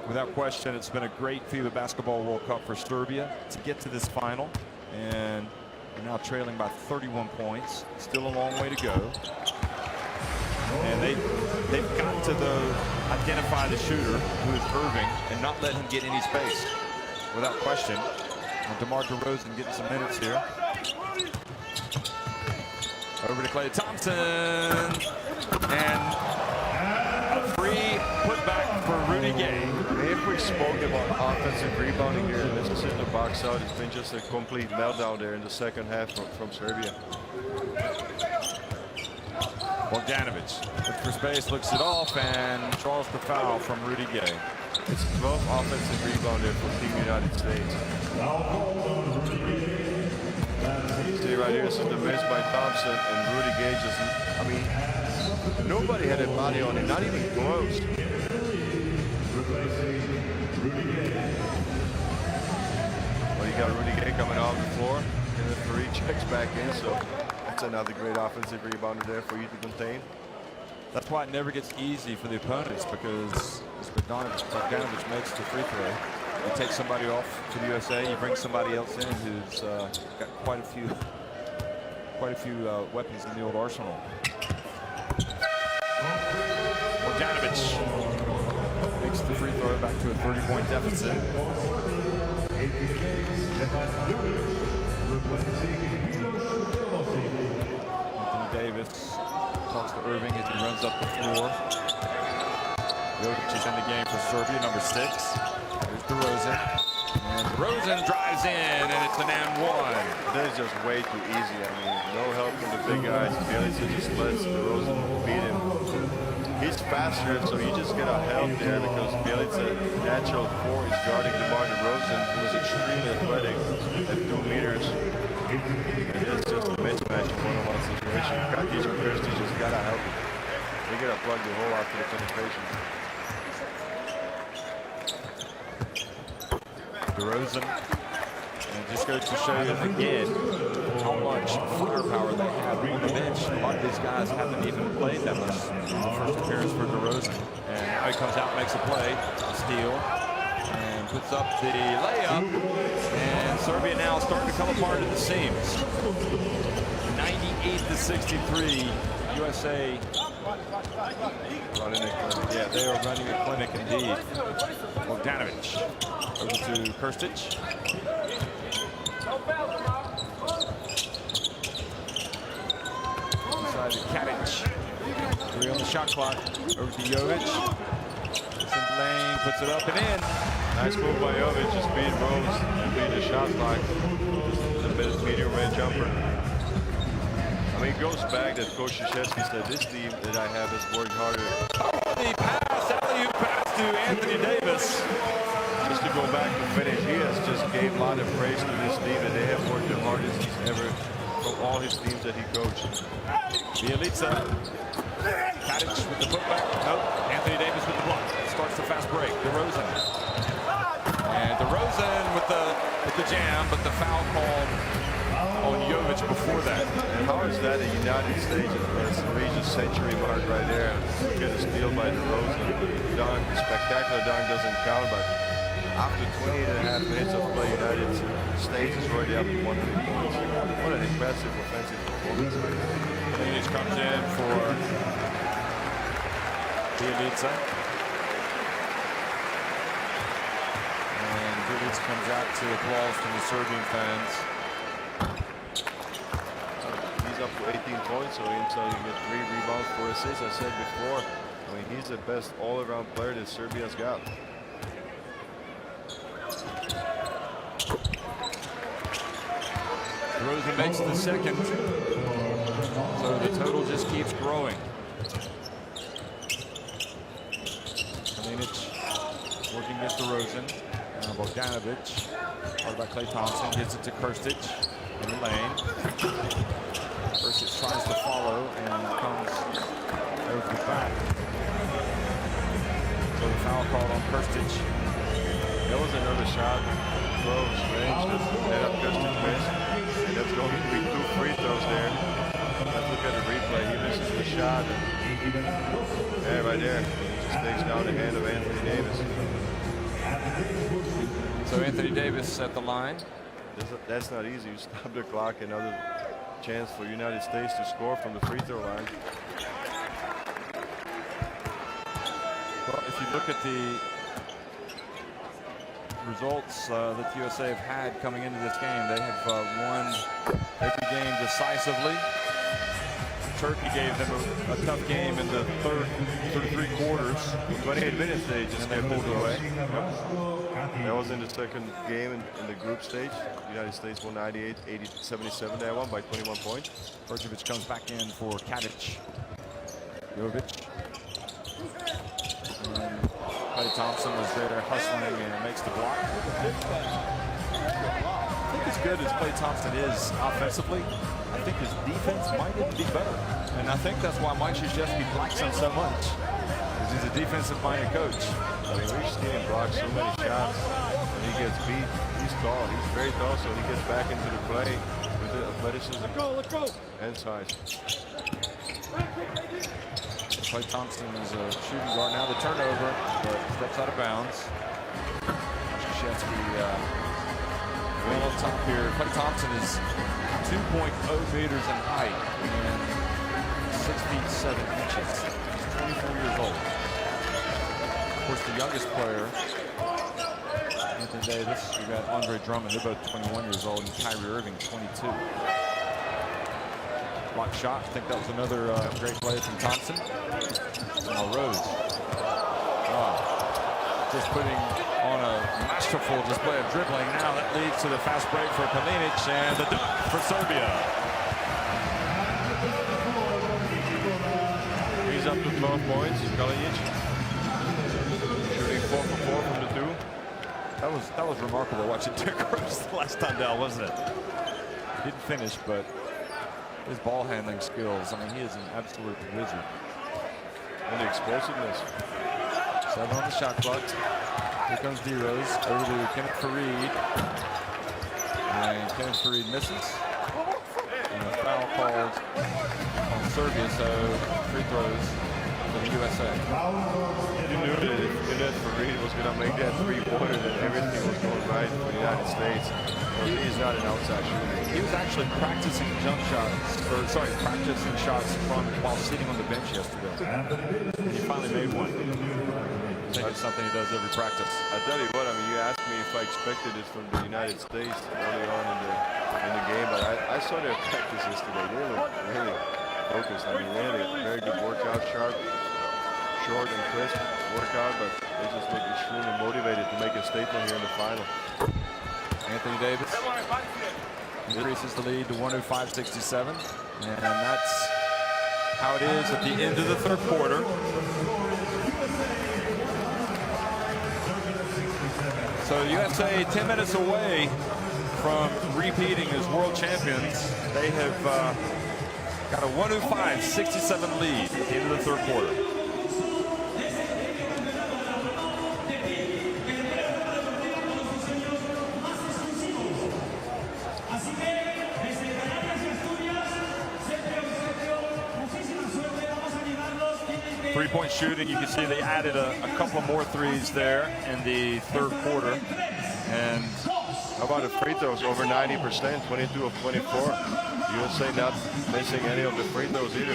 Without question, it's been a great FIBA Basketball World Cup for Serbia to get to this final. And we're now trailing by 31 points. Still a long way to go. And they've got to, though, identify the shooter, who is Irving, and not let him get any space. Without question. And DeMar DeRozan getting some minutes here. Over to Klay Thompson. And a free putback for Rudy Gay. If we spoke about offensive rebounding here, this is in the box out. It's been just a complete meltdown there in the second half from Serbia. Bogdanovich looks for space, looks it off, and draws the foul from Rudy Gay. It's 12 offensive rebound there for Team United States. See right here, this is the miss by Thompson, and Rudy Gay just, I mean, nobody had a body on him, not even close. Well, you got Rudy Gay coming off the floor, and the three checks back in, so that's another great offensive rebounder there for you to contain. That's why it never gets easy for the opponents, because as Bogdanovich makes the free throw. You take somebody off to the USA, you bring somebody else in who's got quite a few weapons in the old arsenal. Bogdanović makes the free throw back to a 30-point deficit. Anthony Davis talks to Irving as he runs up the floor. Jovic is in the game for Serbia, number 6. There's DeRozan. And DeRozan drives in, and it's an and one. That is just way too easy. I mean, no help from the big guys. Bielitsa just lets DeRozan beat him. He's faster, so you just get a help there because Bielitsa, natural 4, is guarding DeMar DeRozan, who is extremely athletic at 2 meters. And it's just a mismatch in one-on-one situation. Katic and Christie just gotta help him. They gotta plug the hole after the penetration. DeRozan, and just goes to show you again how much firepower they have on the bench. A lot of these guys haven't even played that much in the first appearance for DeRozan. And now he comes out and makes a play, a steal, and puts up the layup. And Serbia now starting to come apart at the seams. 98-63, USA Running a clinic. Yeah, they are running a clinic indeed. Bogdanović over to Krstic. Inside to Katic. 3 on the shot clock. Over to Jovic. It's in the lane, puts it up and in. Nice move by Jovic, just beat Rose and beat the shot clock. Just a bit of medium range jumper. I mean, it goes back that Coach Krzyzewski said this team that I have has worked harder. The pass, alley-oop pass to Anthony Davis. Just to go back to finish, he has just gave a lot of praise to this team that they have worked the hardest he's ever from all his teams that he coached. Bielitsa. Katic with the putback. Nope. Anthony Davis with the block. Starts the fast break. DeRozan. And DeRozan with the jam, but the foul called on Jovic before that. And how is that a United States? It's a major century mark right there. Get a steal by DeRozan. Dunk, spectacular dunk doesn't count, but after 28.5 minutes of play, United States is already up to 100 points. What an impressive offensive performance. Mažić comes in for Bielitsa. And Bielitsa comes out to applause from the Serbian fans. He's up to 18 points, so inside you get 3 rebounds, 4 assists. I said before, I mean, he's the best all-around player that Serbia's got. DeRozan makes the second, so the total just keeps growing. Mažić working against DeRozan. Now Bogdanović, followed by Klay Thompson, gets it to Krstic in the lane. Krstic tries to follow and comes over the back. So the foul called on Krstic. That was another shot. Close range, just let up Krstic miss. And that's going to be 2 free throws there. Let's look at the replay. He misses the shot. Yeah, right there. He just takes down the hand of Anthony Davis. So Anthony Davis at the line. That's not easy. You stop the clock. Another chance for United States to score from the free throw line. Well, if you look at the results that the USA have had coming into this game, they have won every game decisively. Turkey gave them a tough game in the third 3 quarters. 28 minutes they just and they pulled it away. That was in the second game in the group stage. The United States won 98-77 that one by 21 points. Perkovic comes back in for Katic. Jovic. And Klay Thompson was there hustling and makes the block. I think as good as Klay Thompson is offensively, I think his defense might even be better. And I think that's why Mažić likes him so much. Because he's a defensive-minded coach. I mean, we've seen him block so many shots. When he gets beat, he's tall. He's very tall, so he gets back into the play with the athleticism and size. Klay Thompson is a shooting guard. Now the turnover, but steps out of bounds. well on top here. Clay Thompson is 2.0 meters in height and 6 feet 7 inches. He's 24 years old. Of course, the youngest player, Anthony Davis, we got Andre Drummond. They're both 21 years old, and Kyrie Irving, 22. Block shot. I think that was another great play from Thompson. Rose. Just putting on a masterful display of dribbling. Now that leads to the fast break for Kalinic and the dunk for Serbia. He's up to 12 points. Kalinic shooting 4 for 4 from the 2. That was remarkable watching Derrick Rose the last time down, wasn't it? He didn't finish, but his ball handling skills. I mean, he is an absolute wizard. And the explosiveness. 7 on the shot clock. Here comes D Rose over to Kenneth Fareed. And Kenneth Fareed misses. And a foul called on Serbia, so free throws for the USA. You knew that if Kenneth Fareed was going to make that 3-pointer, that everything was going right for the United States. He's not an outside shooter. He was actually practicing jump shots, or sorry, practicing shots from while sitting on the bench yesterday. And he finally made one. I think it's something he does every practice. I tell you what, I mean, you asked me if I expected this from the United States early on in the game, but I saw their practices today. They look really focused. I mean, they had a very good workout, sharp, short and crisp workout, but they just look extremely motivated to make a statement here in the final. Anthony Davis increases the lead to 105-67, and that's how it is at the end of the third quarter. So USA 10 minutes away from repeating as world champions. They have got a 105-67 lead at the end of the third quarter. Three-point shooting, you can see they added a couple more threes there in the third quarter. And how about the free throws? Over 90%, 22 of 24. USA not missing any of the free throws either.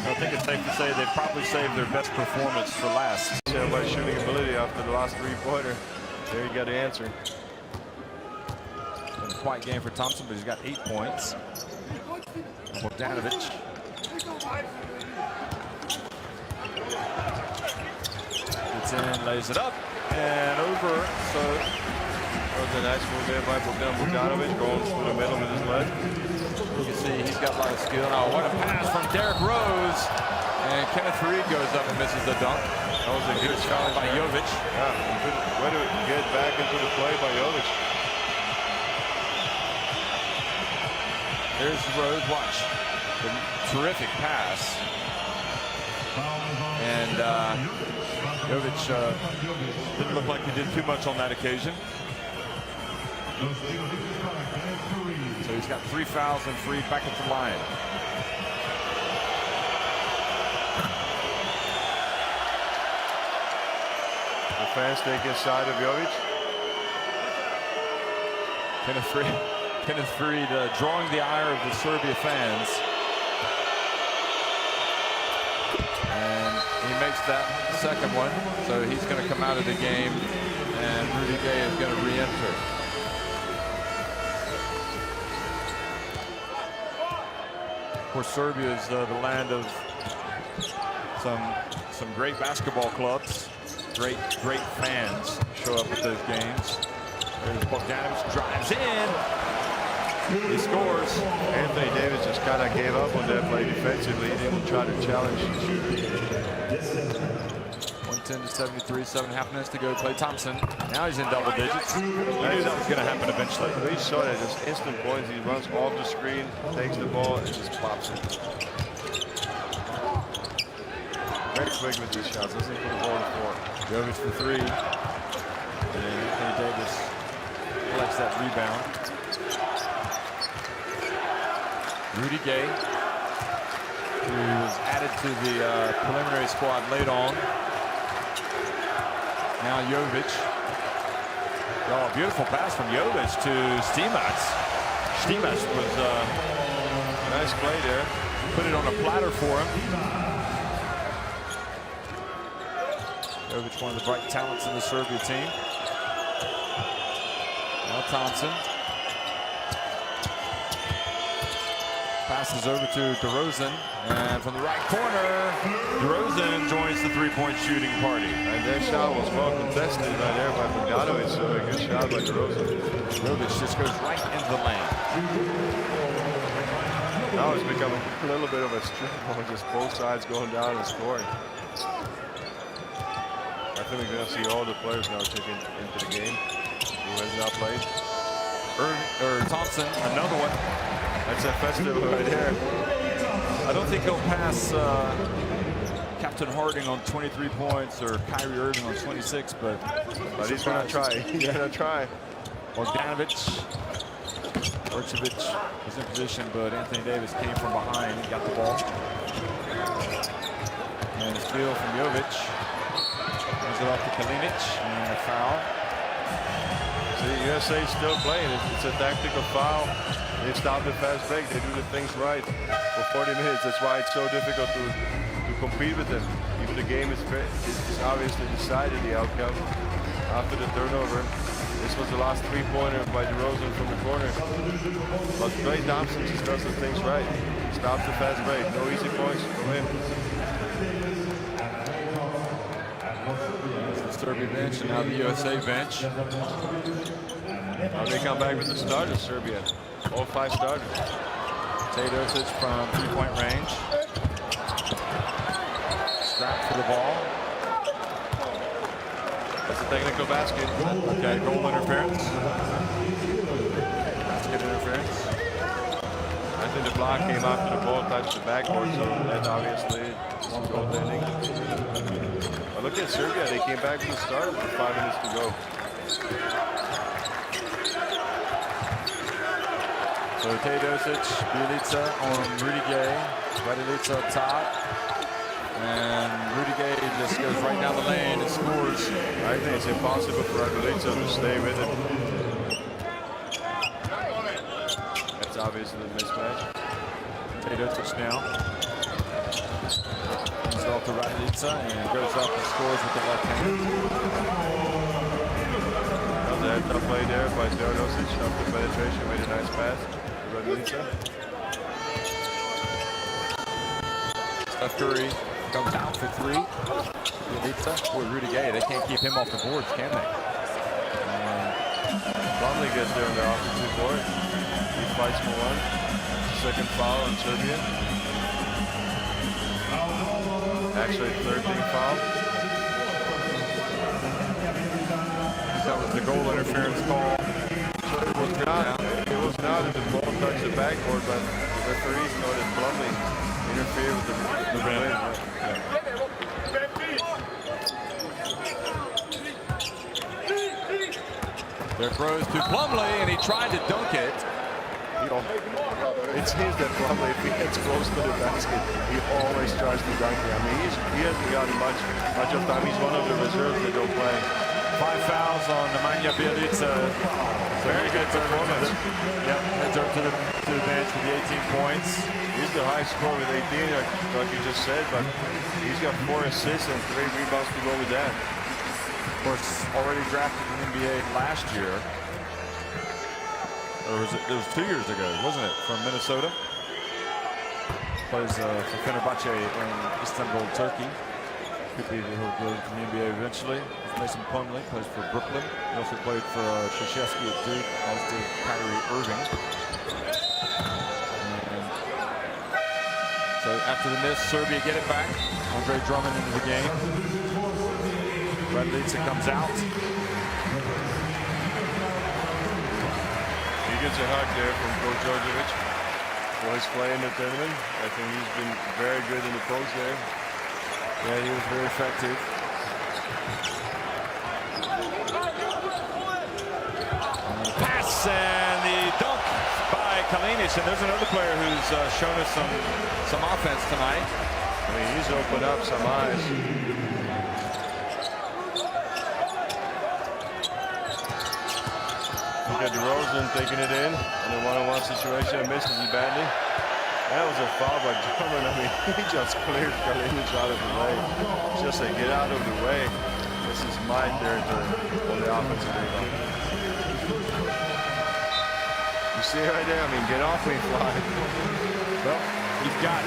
I think it's safe to say they probably saved their best performance for last. By shooting ability after the last 3-pointer. There you got the answer. Been a quiet game for Thompson, but he's got 8 points. Bogdanovic. Gets in, lays it up, and over. So that was a nice move there by Bogdanovic, going through the middle with his leg. You can see he's got a lot of skill. Now, what a pass from Derrick Rose. And Kenneth Fareed goes up and misses the dunk. That was a good shot by Jovic. Yeah, good way to get back into the play by Jovic. There's Rose, watch. The terrific pass. And Jovic didn't look like he did too much on that occasion. So he's got 3 fouls and Fareed back at the line. The fans take inside of Jovic. Kenneth Fareed drawing the ire of the Serbia fans. And he makes that second one. So he's going to come out of the game, and Rudy Gay is going to re-enter. Of course, Serbia is the land of some great basketball clubs. Great fans show up at those games. There's Bogdanovic, drives in. He scores. Anthony Davis just kind of gave up on that play defensively. He didn't try to challenge. 110-73, 7.5 minutes to go. Clay Thompson. Now he's in double digits. We knew that was going to happen eventually. We saw that, just instant points. He runs off the screen, takes the ball, and just pops it. Very quick with these shots. Doesn't put the ball on the floor. Jovic for 3. And Anthony Davis collects that rebound. Rudy Gay, who was added to the preliminary squad late on. Now Jovic. Oh, beautiful pass from Jovic to Stimac. Stimac was Nice play there. put it on a platter for him. Jovic, one of the bright talents in the Serbia team. Now Thompson. Passes over to DeRozan, and from the right corner, DeRozan joins the three-point shooting party. And their shot was well contested right there by Bogdanovic, so a good shot by DeRozan. Jovic just goes right into the lane. Now it's becoming a little bit of a strip on just both sides going down and scoring. I think we're going to see all the players now taken into the game who has not played. Thompson, another one. That's a festival right there. I don't think he'll pass Captain Harding on 23 points or Kyrie Irving on 26, but he's going to try. He's going to try. Bogdanovic. Orcevic was in position, but Anthony Davis came from behind and got the ball. And a steal from Jovic. Brings it off to Kalinic, and a foul. See, USA is still playing. It's a tactical foul. They stop the fast break. They do the things right for 40 minutes. That's why it's so difficult to compete with them. Even the game is obviously decided, the outcome. After the turnover, this was the last three-pointer by DeRozan from the corner. But Klay Thompson just does the things right. Stops the fast break. No easy points from him. The Serbia bench and now the USA bench. Now they come back with the starters, Serbia. All 5 starters. Teodosic from three-point range. Strapped for the ball. That's a technical basket. Okay, goal interference. Basket interference. I think the block came after the ball touched the backboard, so that obviously is goaltending. But look at Serbia, they came back with the starters with 5 minutes to go. So Teodosic, Bjelica on Rudy Gay. Bjelica up top. And Rudy Gay just goes right down the lane and scores. I think it's impossible for Bjelica to stay with it. That's obviously a mismatch. Teodosic now. Comes off to Bjelica and goes up and scores with the left hand. Another head-up play there by Teodosic. After penetration, made a nice pass. Steph Curry comes out for 3. Boy, Rudy Gay, they can't keep him off the boards, can they? Plumlee gets there on the offensive board. He fights for 1. Second foul on Serbia. Actually, 13th foul. That was the goal interference call. It was not that the ball touched the backboard, but the referees know that Plumlee interfered with the rim. There throws to Plumlee, and he tried to dunk it. You know, it seems that Plumlee, if he gets close to the basket, he always tries to dunk it. I mean, he hasn't gotten much of time. He's one of the reserves that don't play. 5 fouls on Nemanja Bjelica. Very good performance. Yep, heads up to the bench with the 18 points. He's the high score with 18, like you just said, but he's got 4 assists and 3 rebounds to go with that. Of course, already drafted in the NBA last year. Or was it was 2 years ago, wasn't it? From Minnesota. Plays for Fenerbahce in Istanbul, Turkey. Could be he'll go to the NBA eventually. Mason Plumlee plays for Brooklyn. He also played for Krzyzewski at Duke, as did Kyrie Irving. And so after the miss, Serbia get it back. Andre Drummond into the game. Bjelica comes out. He gets a hug there from Coach Đorđević for his play in the tournament. I think he's been very good in the post there. Yeah, he was very effective. Pass and the dunk by Kalinic. And there's another player who's shown us some offense tonight. I mean, he's opened up some eyes. Look at DeRozan taking it in a one-on-one situation and misses it badly. That was a foul by Drummond. I mean, he just cleared Kalinic out of the way. Just say, get out of the way. This is my territory on the offensive rebound. You see it right there? I mean, get off me, Fly. Well, you've got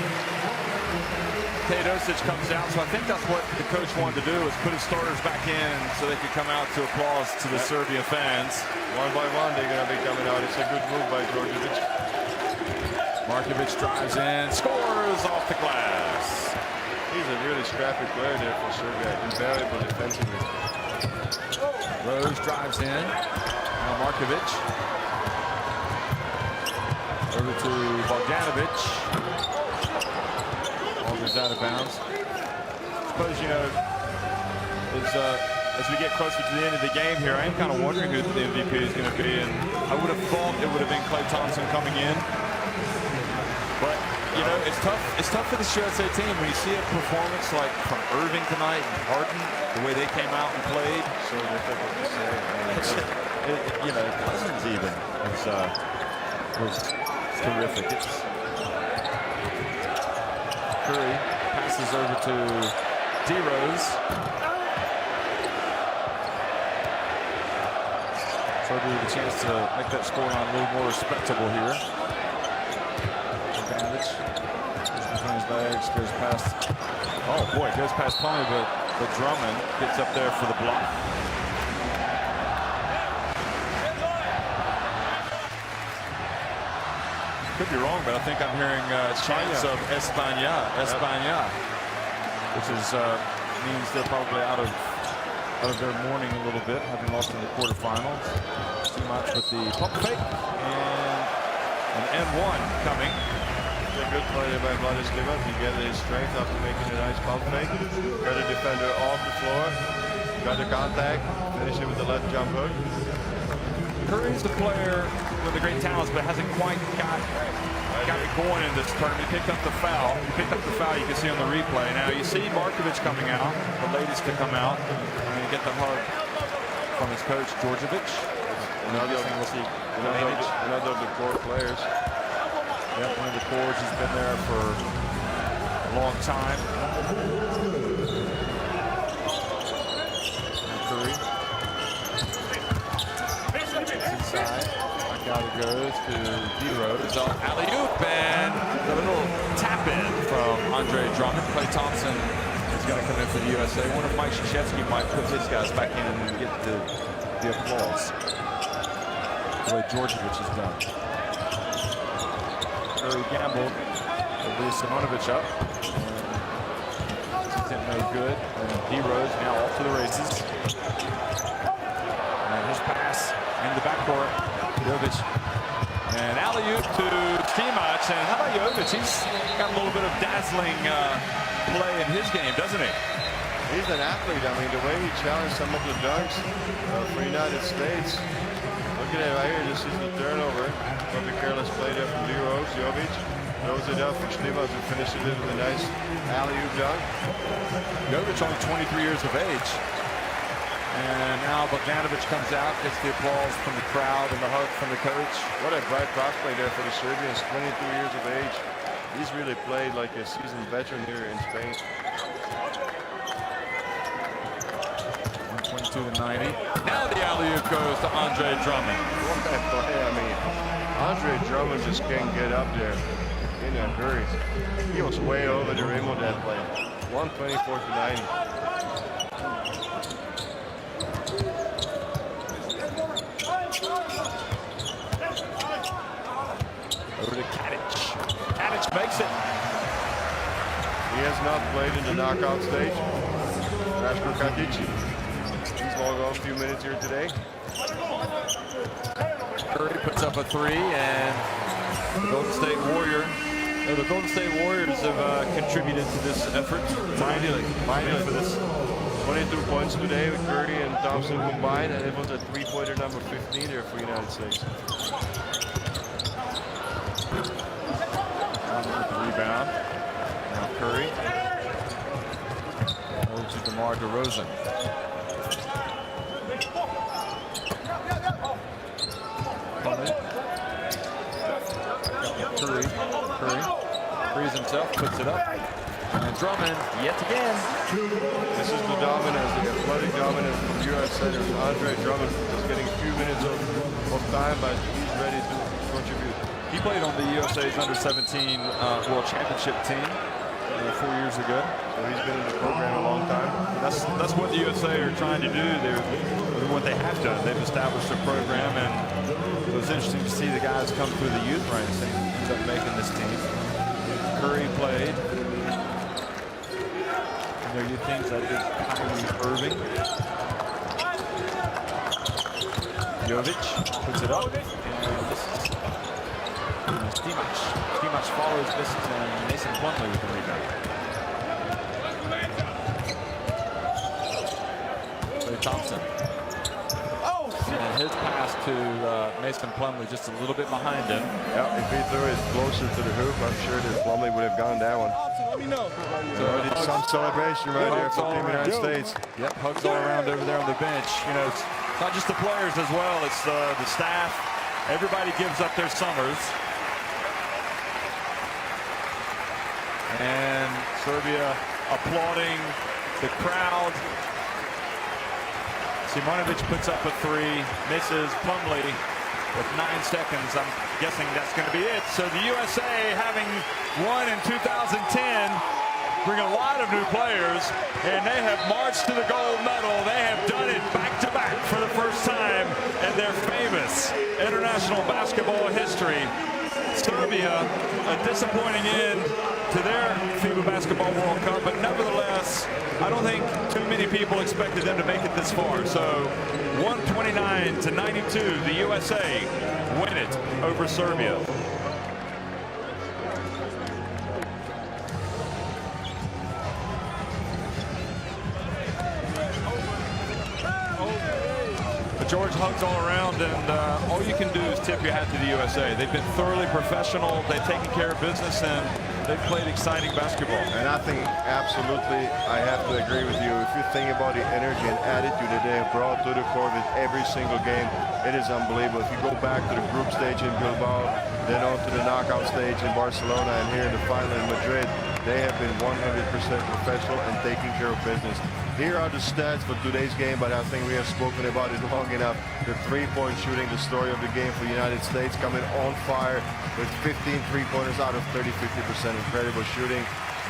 Teodosic comes out, so I think that's what the coach wanted to do, was put his starters back in so they could come out to applause to the Serbian fans. One by one, they're going to be coming out. It's a good move by Djordjevic. Markovic drives in, scores off the glass. He's a really scrappy player there for Serbia, invaluable defensively. Rose drives in. Now Markovic. Over to Bogdanovic. Ball goes out of bounds. I suppose, you know, as we get closer to the end of the game here, I am kind of wondering who the MVP is going to be. And I would have thought it would have been Klay Thompson coming in. But, you know, it's tough for this USA team when you see a performance like from Irving tonight and Harden, the way they came out and played. So difficult to say. You know, Cousins even was terrific. Curry passes over to D-Rose. So we have a chance to make that scoreline a little more respectable here. Advantage. Between his legs, goes past. Oh boy, goes past Pony, but Drummond gets up there for the block. Could be wrong, but I think I'm hearing chants of España, which is means they're probably out of their mourning a little bit, having lost in the quarterfinals. Too much with the pump fake and an N1 coming. A good play there by Vladislav. He gets his strength after making a nice pump fake. Got the defender off the floor. Got the contact. Finish it with the left jump hook. Curry's the player with the great talents, but hasn't quite got it going in this tournament. He picked up the foul. You can see on the replay. Now you see Markovic coming out, the latest to come out, and get the hug from his coach Djordjevic. Another of the core players. Yep, one of the cores. He's been there for a long time. Curry. Inside. Back out it goes to D-Rose. Alley-oop and a little tap in from Andre Drummond. Klay Thompson is going to come in for the USA. I wonder if Mike Krzyzewski might put his guys back in and get the applause. The way Djordjevic has done. Curry gambled. Leaves Simonovic up. Didn't no good. And D-Rose now off to the races. And his pass in the backcourt. Jovic. And alley-oop to Stimac. And how about Jovic? He's got a little bit of dazzling play in his game, doesn't he? He's an athlete. I mean, the way he challenged some of the dunks for the United States. Look at it right here. This is the turnover. Probably careless play there from D-Rose. Jovic throws it up for Stimac and finishes it with a nice alley-oop dunk. Jovic only 23 years of age. And now Bogdanovic comes out, gets the applause from the crowd and the hug from the coach. What a bright prospect there for the Serbians, 23 years of age. He's really played like a seasoned veteran here in Spain. 122-90. Now the alley-oop goes to Andre Drummond. What a play, I mean. Andre Drummond just can't get up there in a hurry. He was way over the rim on that play. 124-90. Over to Kadic. Kadic makes it. He has not played in the knockout stage. Rashko Kadic. He's logged off a few minutes here today. Curry puts up a three, and the Golden State Warriors have contributed to this effort. Finally for this. 22 points today with Curry and Thompson combined, and it was a three-pointer number 15 there for the United States. Rebound. Now Curry. Over to DeMar DeRozan. Frees himself, puts it up. And Drummond, yet again. This is the dominance, the athletic dominance from U.S. Center. Andre Drummond is getting a few minutes of time, but he's ready to contribute. He played on the USA's under-17 World Championship team 4 years ago. So he's been in the program a long time. That's what the USA are trying to do. What they have done. They've established a program, and it was interesting to see the guys come through the youth ranks and end up making this team. Curry played. And there are things that is Kyrie Irving. Jovic puts it up. And Stimac follows this, and Mason Plumlee with the rebound. Thompson. And his pass to Mason Plumlee just a little bit behind him. Yeah, if he threw it closer to the hoop, I'm sure that Plumlee would have gone that one. So some celebration right there for Team United States. Yep, hugs all around over there on the bench. You know, it's not just the players as well, it's the staff. Everybody gives up their summers. And Serbia applauding the crowd. Simonovic puts up a three, misses. Plumlee with 9 seconds. I'm guessing that's going to be it. So the USA, having won in 2010, bring a lot of new players, and they have marched to the gold medal. They have done it back-to-back for the first time in their famous international basketball history. Serbia, a disappointing end to their FIBA Basketball World Cup, but nevertheless, I don't think too many people expected them to make it this far. So 129-92, the USA win it over Serbia. George hugs all around, and all you can do is tip your hat to the USA. They've been thoroughly professional. They've taken care of business, and they've played exciting basketball. And I think absolutely I have to agree with you. If you think about the energy and attitude that they have brought to the court with every single game, it is unbelievable. If you go back to the group stage in Bilbao, then on to the knockout stage in Barcelona, and here in the final in Madrid, they have been 100% professional and taking care of business. Here are the stats for today's game, but I think we have spoken about it long enough. The three-point shooting, the story of the game for the United States, coming on fire with 15 three-pointers out of 30-50%. Incredible shooting.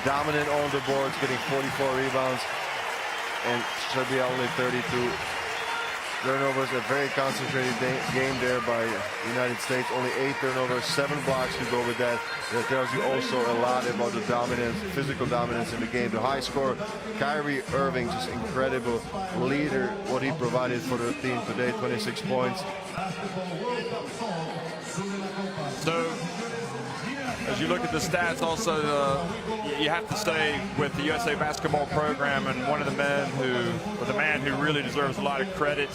Dominant on the boards, getting 44 rebounds. And Serbia only 32 turnovers. A very concentrated game there by the United States. Only 8 turnovers, 7 blocks to go with that. That tells you also a lot about the dominance, physical dominance in the game. The high score, Kyrie Irving, just incredible leader, what he provided for the team today, 26 points. So, as you look at the stats, also, you have to say with the USA basketball program, and one of the men who, or the man who really deserves a lot of credit,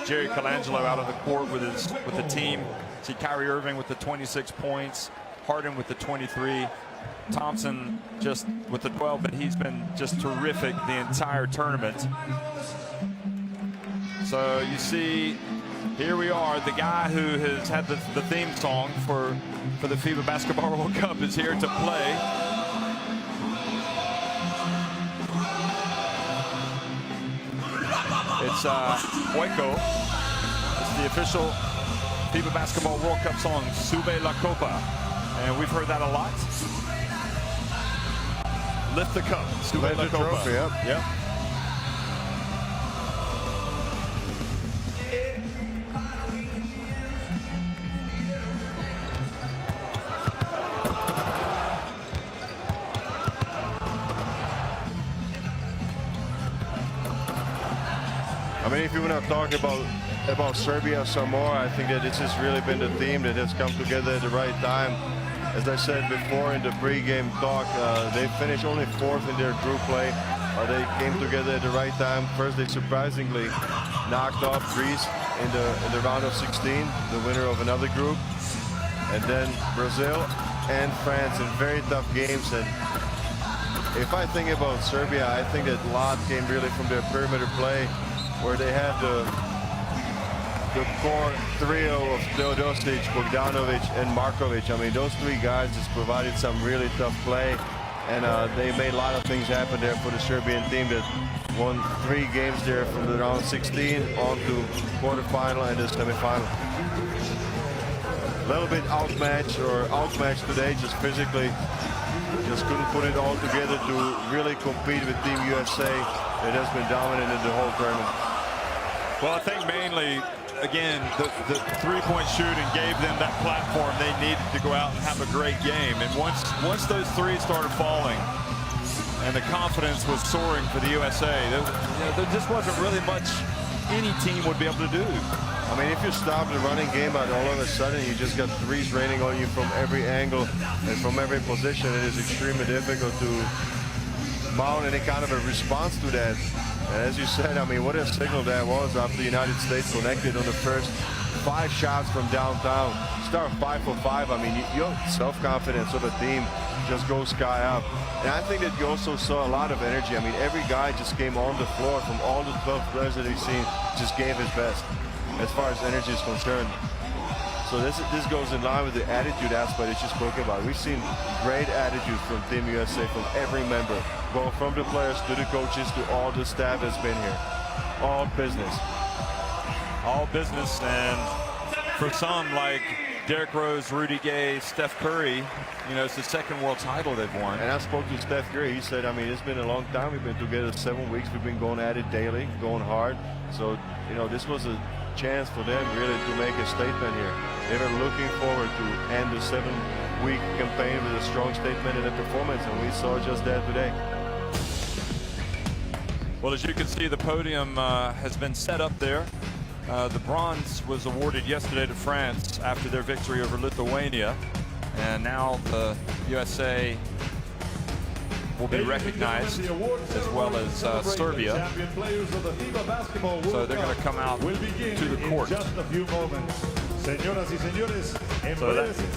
Jerry Colangelo out on the court with the team. See Kyrie Irving with the 26 points. Harden with the 23, Thompson just with the 12, but he's been just terrific the entire tournament. So you see, here we are, the guy who has had the theme song for the FIBA Basketball World Cup is here to play. It's Hueco. It's the official FIBA Basketball World Cup song, Sube la Copa. And we've heard that a lot. Lift the cup. Sube la Copa. Trophy, yep. Yep. I mean, if you want to talk about Serbia some more, I think that this has really been the team that has come together at the right time. As I said before in the pre-game talk, they finished only 4th in their group play. They came together at the right time. First, they surprisingly knocked off Greece in the round of 16, the winner of another group. And then Brazil and France in very tough games. And if I think about Serbia, I think that a lot came really from their perimeter play, where they had the core trio of Teodosic, Bogdanovic, and Markovic. I mean, those three guys just provided some really tough play, and they made a lot of things happen there for the Serbian team that won 3 games there from the round 16 on to quarterfinal and the semifinal. A little bit outmatched today, just physically. Just couldn't put it all together to really compete with Team USA that has been dominant in the whole tournament. Well, I think mainly, again, the three-point shooting gave them that platform they needed to go out and have a great game. And once those threes started falling and the confidence was soaring for the USA, there just wasn't really much any team would be able to do. I mean, if you stop the running game and all of a sudden you just got threes raining on you from every angle and from every position, it is extremely difficult to mount any kind of a response to that. And as you said, I mean, what a signal that was after the United States connected on the first 5 shots from downtown. Start 5 for 5. I mean, your self-confidence of a team just goes sky up. And I think that you also saw a lot of energy. I mean, every guy just came on the floor from all the 12 players that we've seen, just gave his best as far as energy is concerned. So this goes in line with the attitude aspect that you spoke about. We've seen great attitude from Team USA, from every member, going from the players to the coaches to all the staff that's been here. All business. All business, and for some like Derrick Rose, Rudy Gay, Steph Curry, you know, it's the 2nd world title they've won. And I spoke to Steph Curry. He said, I mean, it's been a long time. We've been together 7 weeks. We've been going at it daily, going hard. So, you know, this was a chance for them really to make a statement here. They were looking forward to end the 7-week campaign with a strong statement and a performance, and we saw just that today. Well, as you can see, the podium has been set up there. The bronze was awarded yesterday to France after their victory over Lithuania, and now the USA will be recognized as well as Serbia. So they're going to come out to the court. So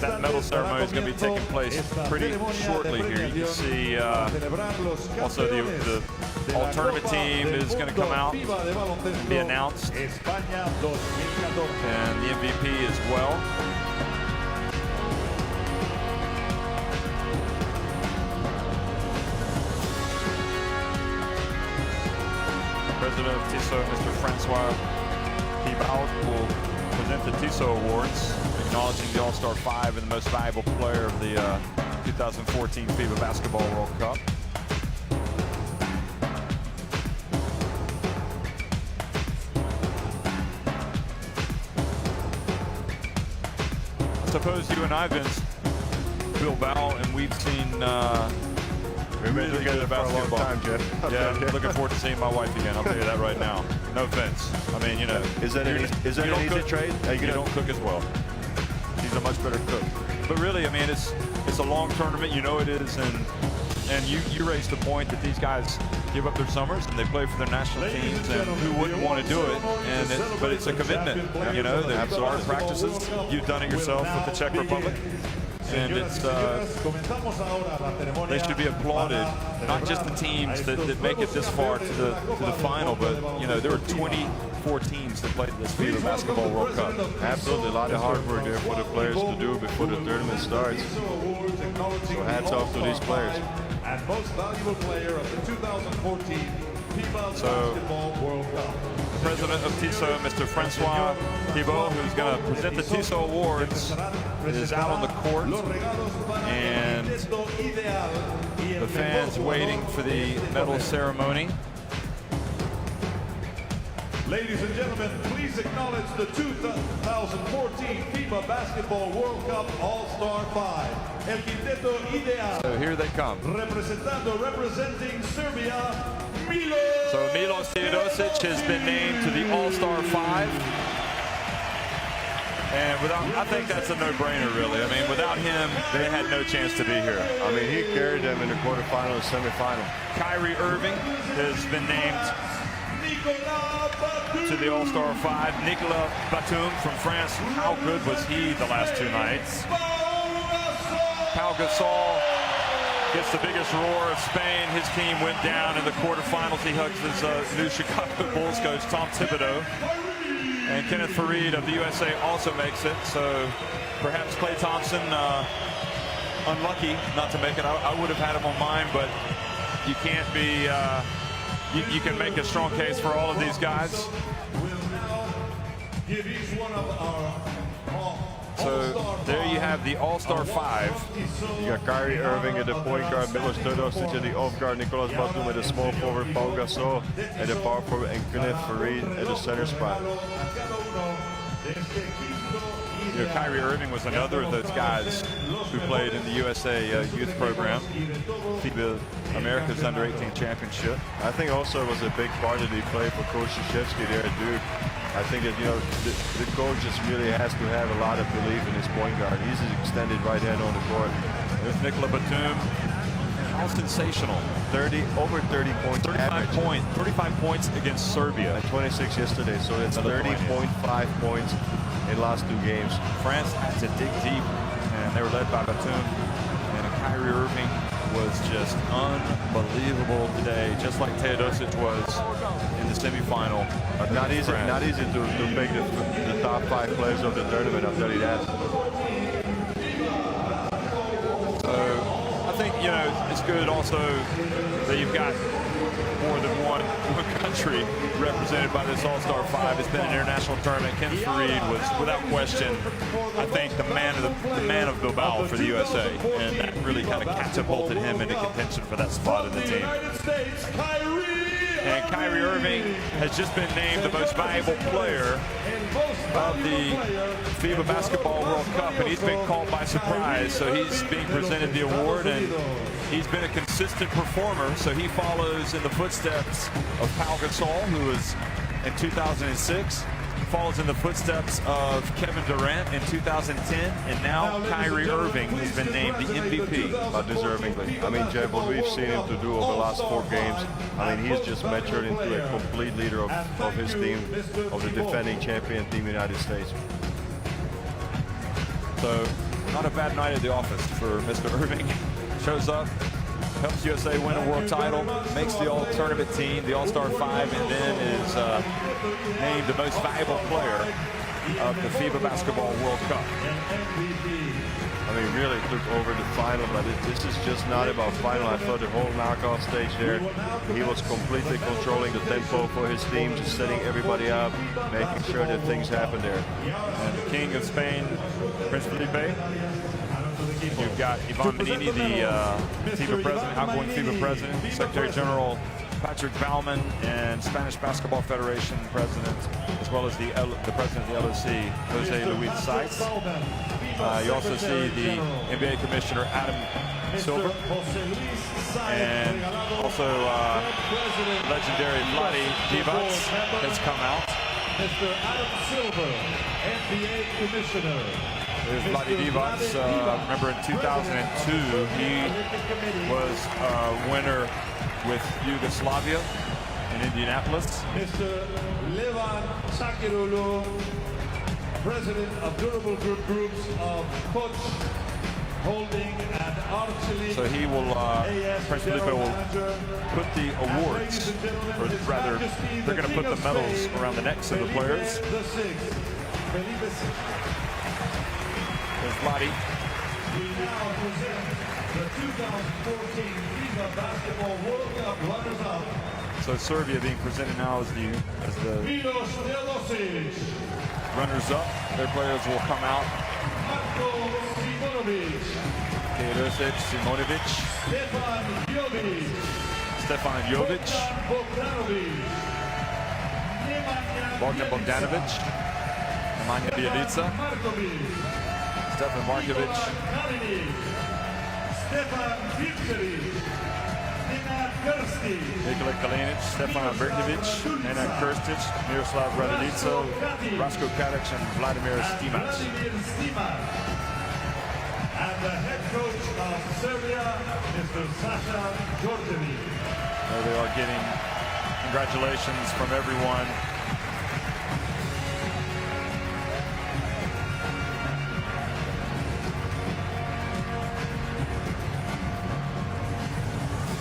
that medal ceremony is going to be taking place pretty shortly here. You can see also the all-tournament team is going to come out and be announced, and the MVP as well. President of Tissot, Mr. Francois Seibel, will present the Tissot Awards, acknowledging the All-Star 5 and the most valuable player of the 2014 FIBA Basketball World Cup. I suppose you and I have been Bilbao, and we've seen We've been together for a long time, Jeff. Yeah, I'm looking forward to seeing my wife again. I'll tell you that right now. No offense. I mean, you know. Is that an easy trade? You don't cook as well. She's a much better cook. But really, I mean, it's a long tournament. You know it is, and you raised the point that these guys give up their summers and they play for their national teams, and who wouldn't want to do it? But it's a commitment. You know, there's hard practices. You've done it yourself with the Czech Republic. And it's they should be applauded, not just the teams that make it this far to the final, but you know, there were 24 teams that played this FIBA Basketball World Cup. Absolutely, a lot of hard work there for the players to do before the tournament starts. So hats off to these players. And most valuable player of the 2014 FIBA Basketball World Cup. The president of Tissot, Mr. Francois Seibel, who's going to present the Tissot Awards, is out on the court, and the fans waiting for the medal ceremony. Ladies and gentlemen, please acknowledge the 2014 FIBA Basketball World Cup All-Star 5. El quinteto ideal. So here they come. Representing Serbia, Milan. So Milan Teodosic has been named to the All-Star 5. And I think that's a no-brainer, really. I mean, without him, they had no chance to be here. I mean, he carried them in the quarterfinal and semifinal. Kyrie Irving has been named to the All-Star 5. Nicolas Batum from France. How good was he the last 2 nights? Pau Gasol gets the biggest roar of Spain. His team went down in the quarterfinals. He hugs his new Chicago Bulls coach, Tom Thibodeau. And Kenneth Farid of the USA also makes it. So perhaps Klay Thompson unlucky not to make it. I would have had him on mine, but you can't be. You can make a strong case for all of these guys. So there you have the All-Star 5. You got Kyrie Irving at the point guard, Milos Teodosic at the off guard, Nicolas Batum at the small forward, Pau Gasol at the power forward, and Kenneth Farid at the center spot. You know, Kyrie Irving was another of those guys who played in the USA youth program, FIBA America's Under-18 Championship. I think also it was a big part that he played for Coach Krzyzewski there at Duke. I think that, you know, the coach just really has to have a lot of belief in his point guard. He's his extended right hand on the court. There's Nicolas Batum. How sensational. Over 30 points. 35 points against Serbia. And 26 yesterday, so it's 30.5 points in last 2 games. France had to dig deep, and they were led by Batum. And Kyrie Irving was just unbelievable today, just like Teodosic was in the semifinal. Not easy to make the top 5 players of the tournament, I'll tell you that. So I think, you know, it's good also that you've got more than one country represented by this All-Star 5. It's been an international tournament. Ken Farid was, without question, I think the man of Bilbao for the USA, and that really kind of catapulted him into contention for that spot in the team. And Kyrie Irving has just been named the most valuable player of the FIBA Basketball World Cup, and he's been caught by surprise. So he's being presented the award, and he's been a consistent performer. So he follows in the footsteps of Pau Gasol, who was in 2006, follows in the footsteps of Kevin Durant in 2010, and now Kyrie Irving has been named the MVP. But deservingly. I mean, Jeb, what we've seen him to do over the last 4 games, I mean, he's just matured into a complete leader of his team, of the defending champion team, United States. So, not a bad night at the office for Mr. Irving. Shows up, helps USA win a world title, makes the all-tournament team, the All-Star 5, and then is named the most valuable player of the FIBA Basketball World Cup. I mean, really took over the final, but this is just not about final. I thought the whole knockout stage there, he was completely controlling the tempo for his team, just setting everybody up, making sure that things happen there. And the King of Spain, Prince Felipe. You've got Ivan Menini, the FIBA president, outgoing FIBA president, Secretary General Patrick Baumann, and Spanish Basketball Federation president, as well as the president of the LOC, Jose Luis Saiz. You also see the NBA Commissioner Adam Silver, and also legendary Vlade Divac has come out. Mr. Adam Silver, NBA Commissioner. There's Vlade Divac. Remember in 2002, he was a winner with Yugoslavia in Indianapolis. Mr. Levan Sakirulu, President of Durable Groups of Coach Holding and Archery. So he will, Prince Felipe will put the awards, or rather, they're going to put the medals around the necks of the players. There's Vlade. We now present the 2014 FIBA Basketball World Cup runners-up. So Serbia being presented now as the Milos Teodosic, runners-up. Their players will come out. Marko Simonovic, Teodosic, Simonovic, Stefan Stefan Jovic, Jovic, Bogdan Bogdanovic, Nemanja Bjelica, Stefan Markovic, Stefan Victory, Nenad Krstić, Nikola Kalinic, Stefan Brnjevic, Nenad Krstić, Miroslav Radonico, Rasko Kadic, and Vladimir Stimac. And the head coach of Serbia, Mr. Sasha Djordjevic. They are getting congratulations from everyone.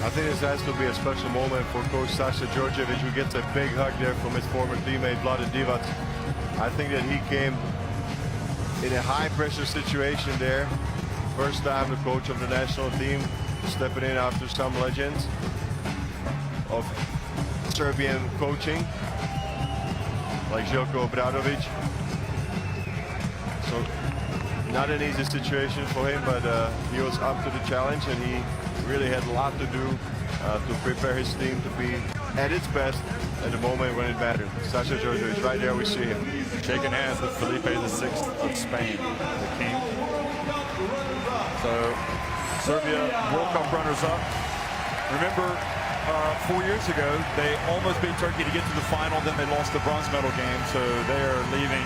I think this has to be a special moment for Coach Sasha Djordjevic, who gets a big hug there from his former teammate Vlade Divac. I think that he came in a high-pressure situation there. First time the coach of the national team stepping in after some legends of Serbian coaching, like Željko Obradović. So not an easy situation for him, but he was up to the challenge, and he really had a lot to do to prepare his team to be at its best at the moment when it mattered. Saša Đorđević, right there we see him. Shaking hands with Felipe VI of Spain, the king. So Serbia World Cup runners-up. Remember, 4 years ago, they almost beat Turkey to get to the final, then they lost the bronze medal game, so they are leaving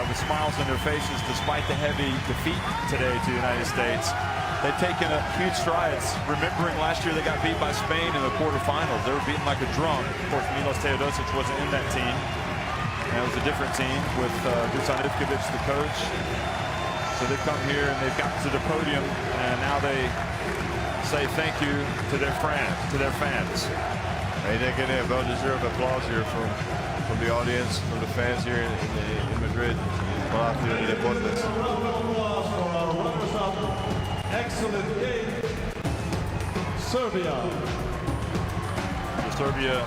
with smiles on their faces despite the heavy defeat today to the United States. They've taken a huge strides. Remembering last year they got beat by Spain in the quarterfinals. They were beaten like a drum. Of course, Milos Teodosic wasn't in that team. And it was a different team with Dusan Ivkovic, the coach. So they've come here and they've gotten to the podium, and now they say thank you to their fans. They get a well-deserved applause here from the audience, from the fans here in Madrid. Palacio de Deportes. Excellent game, Serbia. Serbia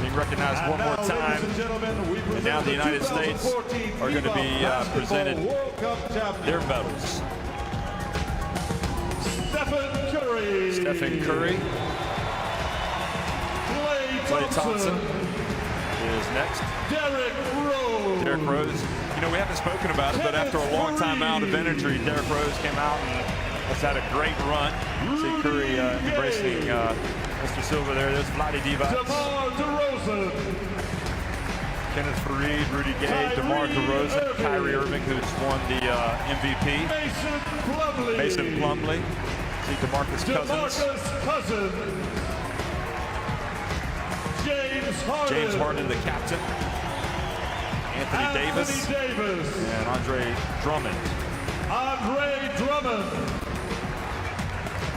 being recognized one more time, and now the United States are going to be presented their medals. Stephen Curry. Klay Thompson is next. Derrick Rose. You know, we haven't spoken about it, but after a long time out of injury, Derrick Rose came out and has had a great run. See Curry embracing Mr. Silva there. There's Vlade Divac. Kenneth Faried, Rudy Gay, DeMar DeRozan, Kyrie Irving, who's won the MVP. Mason Plumlee. See DeMarcus Cousins. James Harden, the captain. Anthony Davis. And Andre Drummond.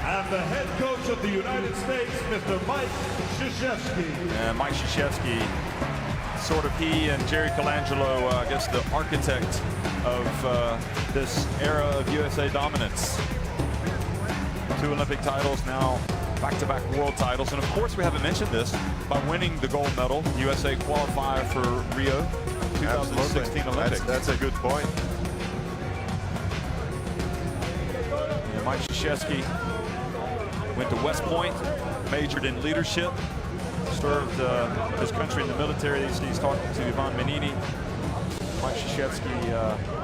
And the head coach of the United States, Mr. Mike Krzyzewski. And Mike Krzyzewski, sort of he and Jerry Colangelo, I guess the architect of this era of USA dominance. 2 Olympic titles, now back-to-back world titles. And of course, we haven't mentioned this, by winning the gold medal, USA qualify for Rio 2016 Olympics. That's a good point. And Mike Krzyzewski went to West Point, majored in leadership, served his country in the military. He's talking to Ivan Menini. Mike Krzyzewski,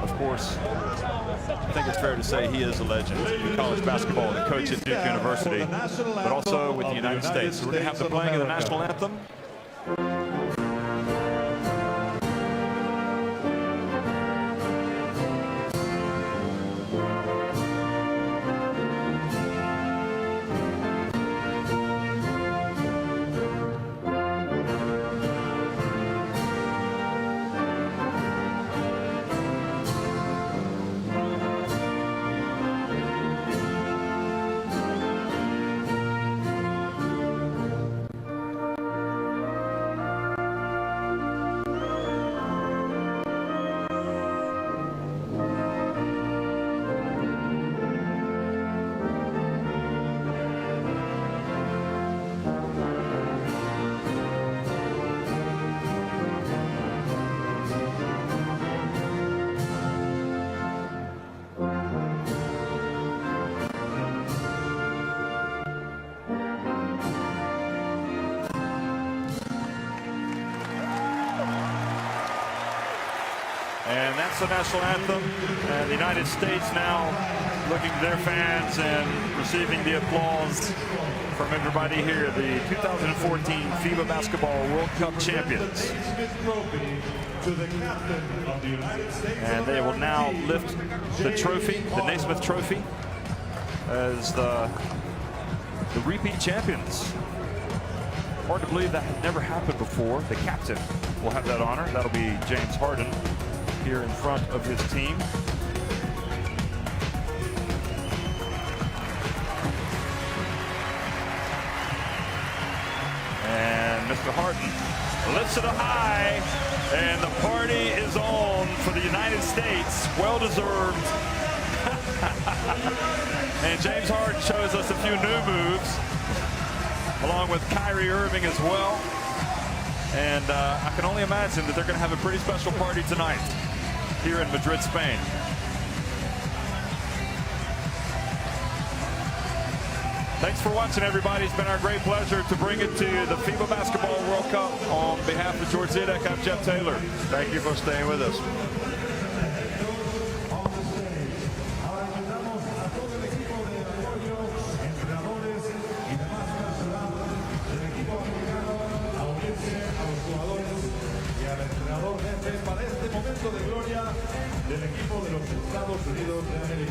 of course, I think it's fair to say he is a legend in college basketball, the coach at Duke University, but also with the United States. So we're going to have the playing of the national anthem. And that's the national anthem. And the United States now looking to their fans and receiving the applause from everybody here, the 2014 FIBA Basketball World Cup champions. And they will now lift the trophy, the Naismith Trophy, as the repeat champions. Hard to believe that had never happened before. The captain will have that honor. That'll be James Harden here in front of his team. And Mr. Harden lifts it high. And the party is on for the United States. Well deserved. And James Harden shows us a few new moves, along with Kyrie Irving as well. And I can only imagine that they're going to have a pretty special party tonight here in Madrid, Spain. Thanks for watching, everybody. It's been our great pleasure to bring it to the FIBA Basketball World Cup. On behalf of George Zidek, I'm Jeff Taylor. Thank you for staying with us. Para este momento de gloria del equipo de los Estados Unidos de América.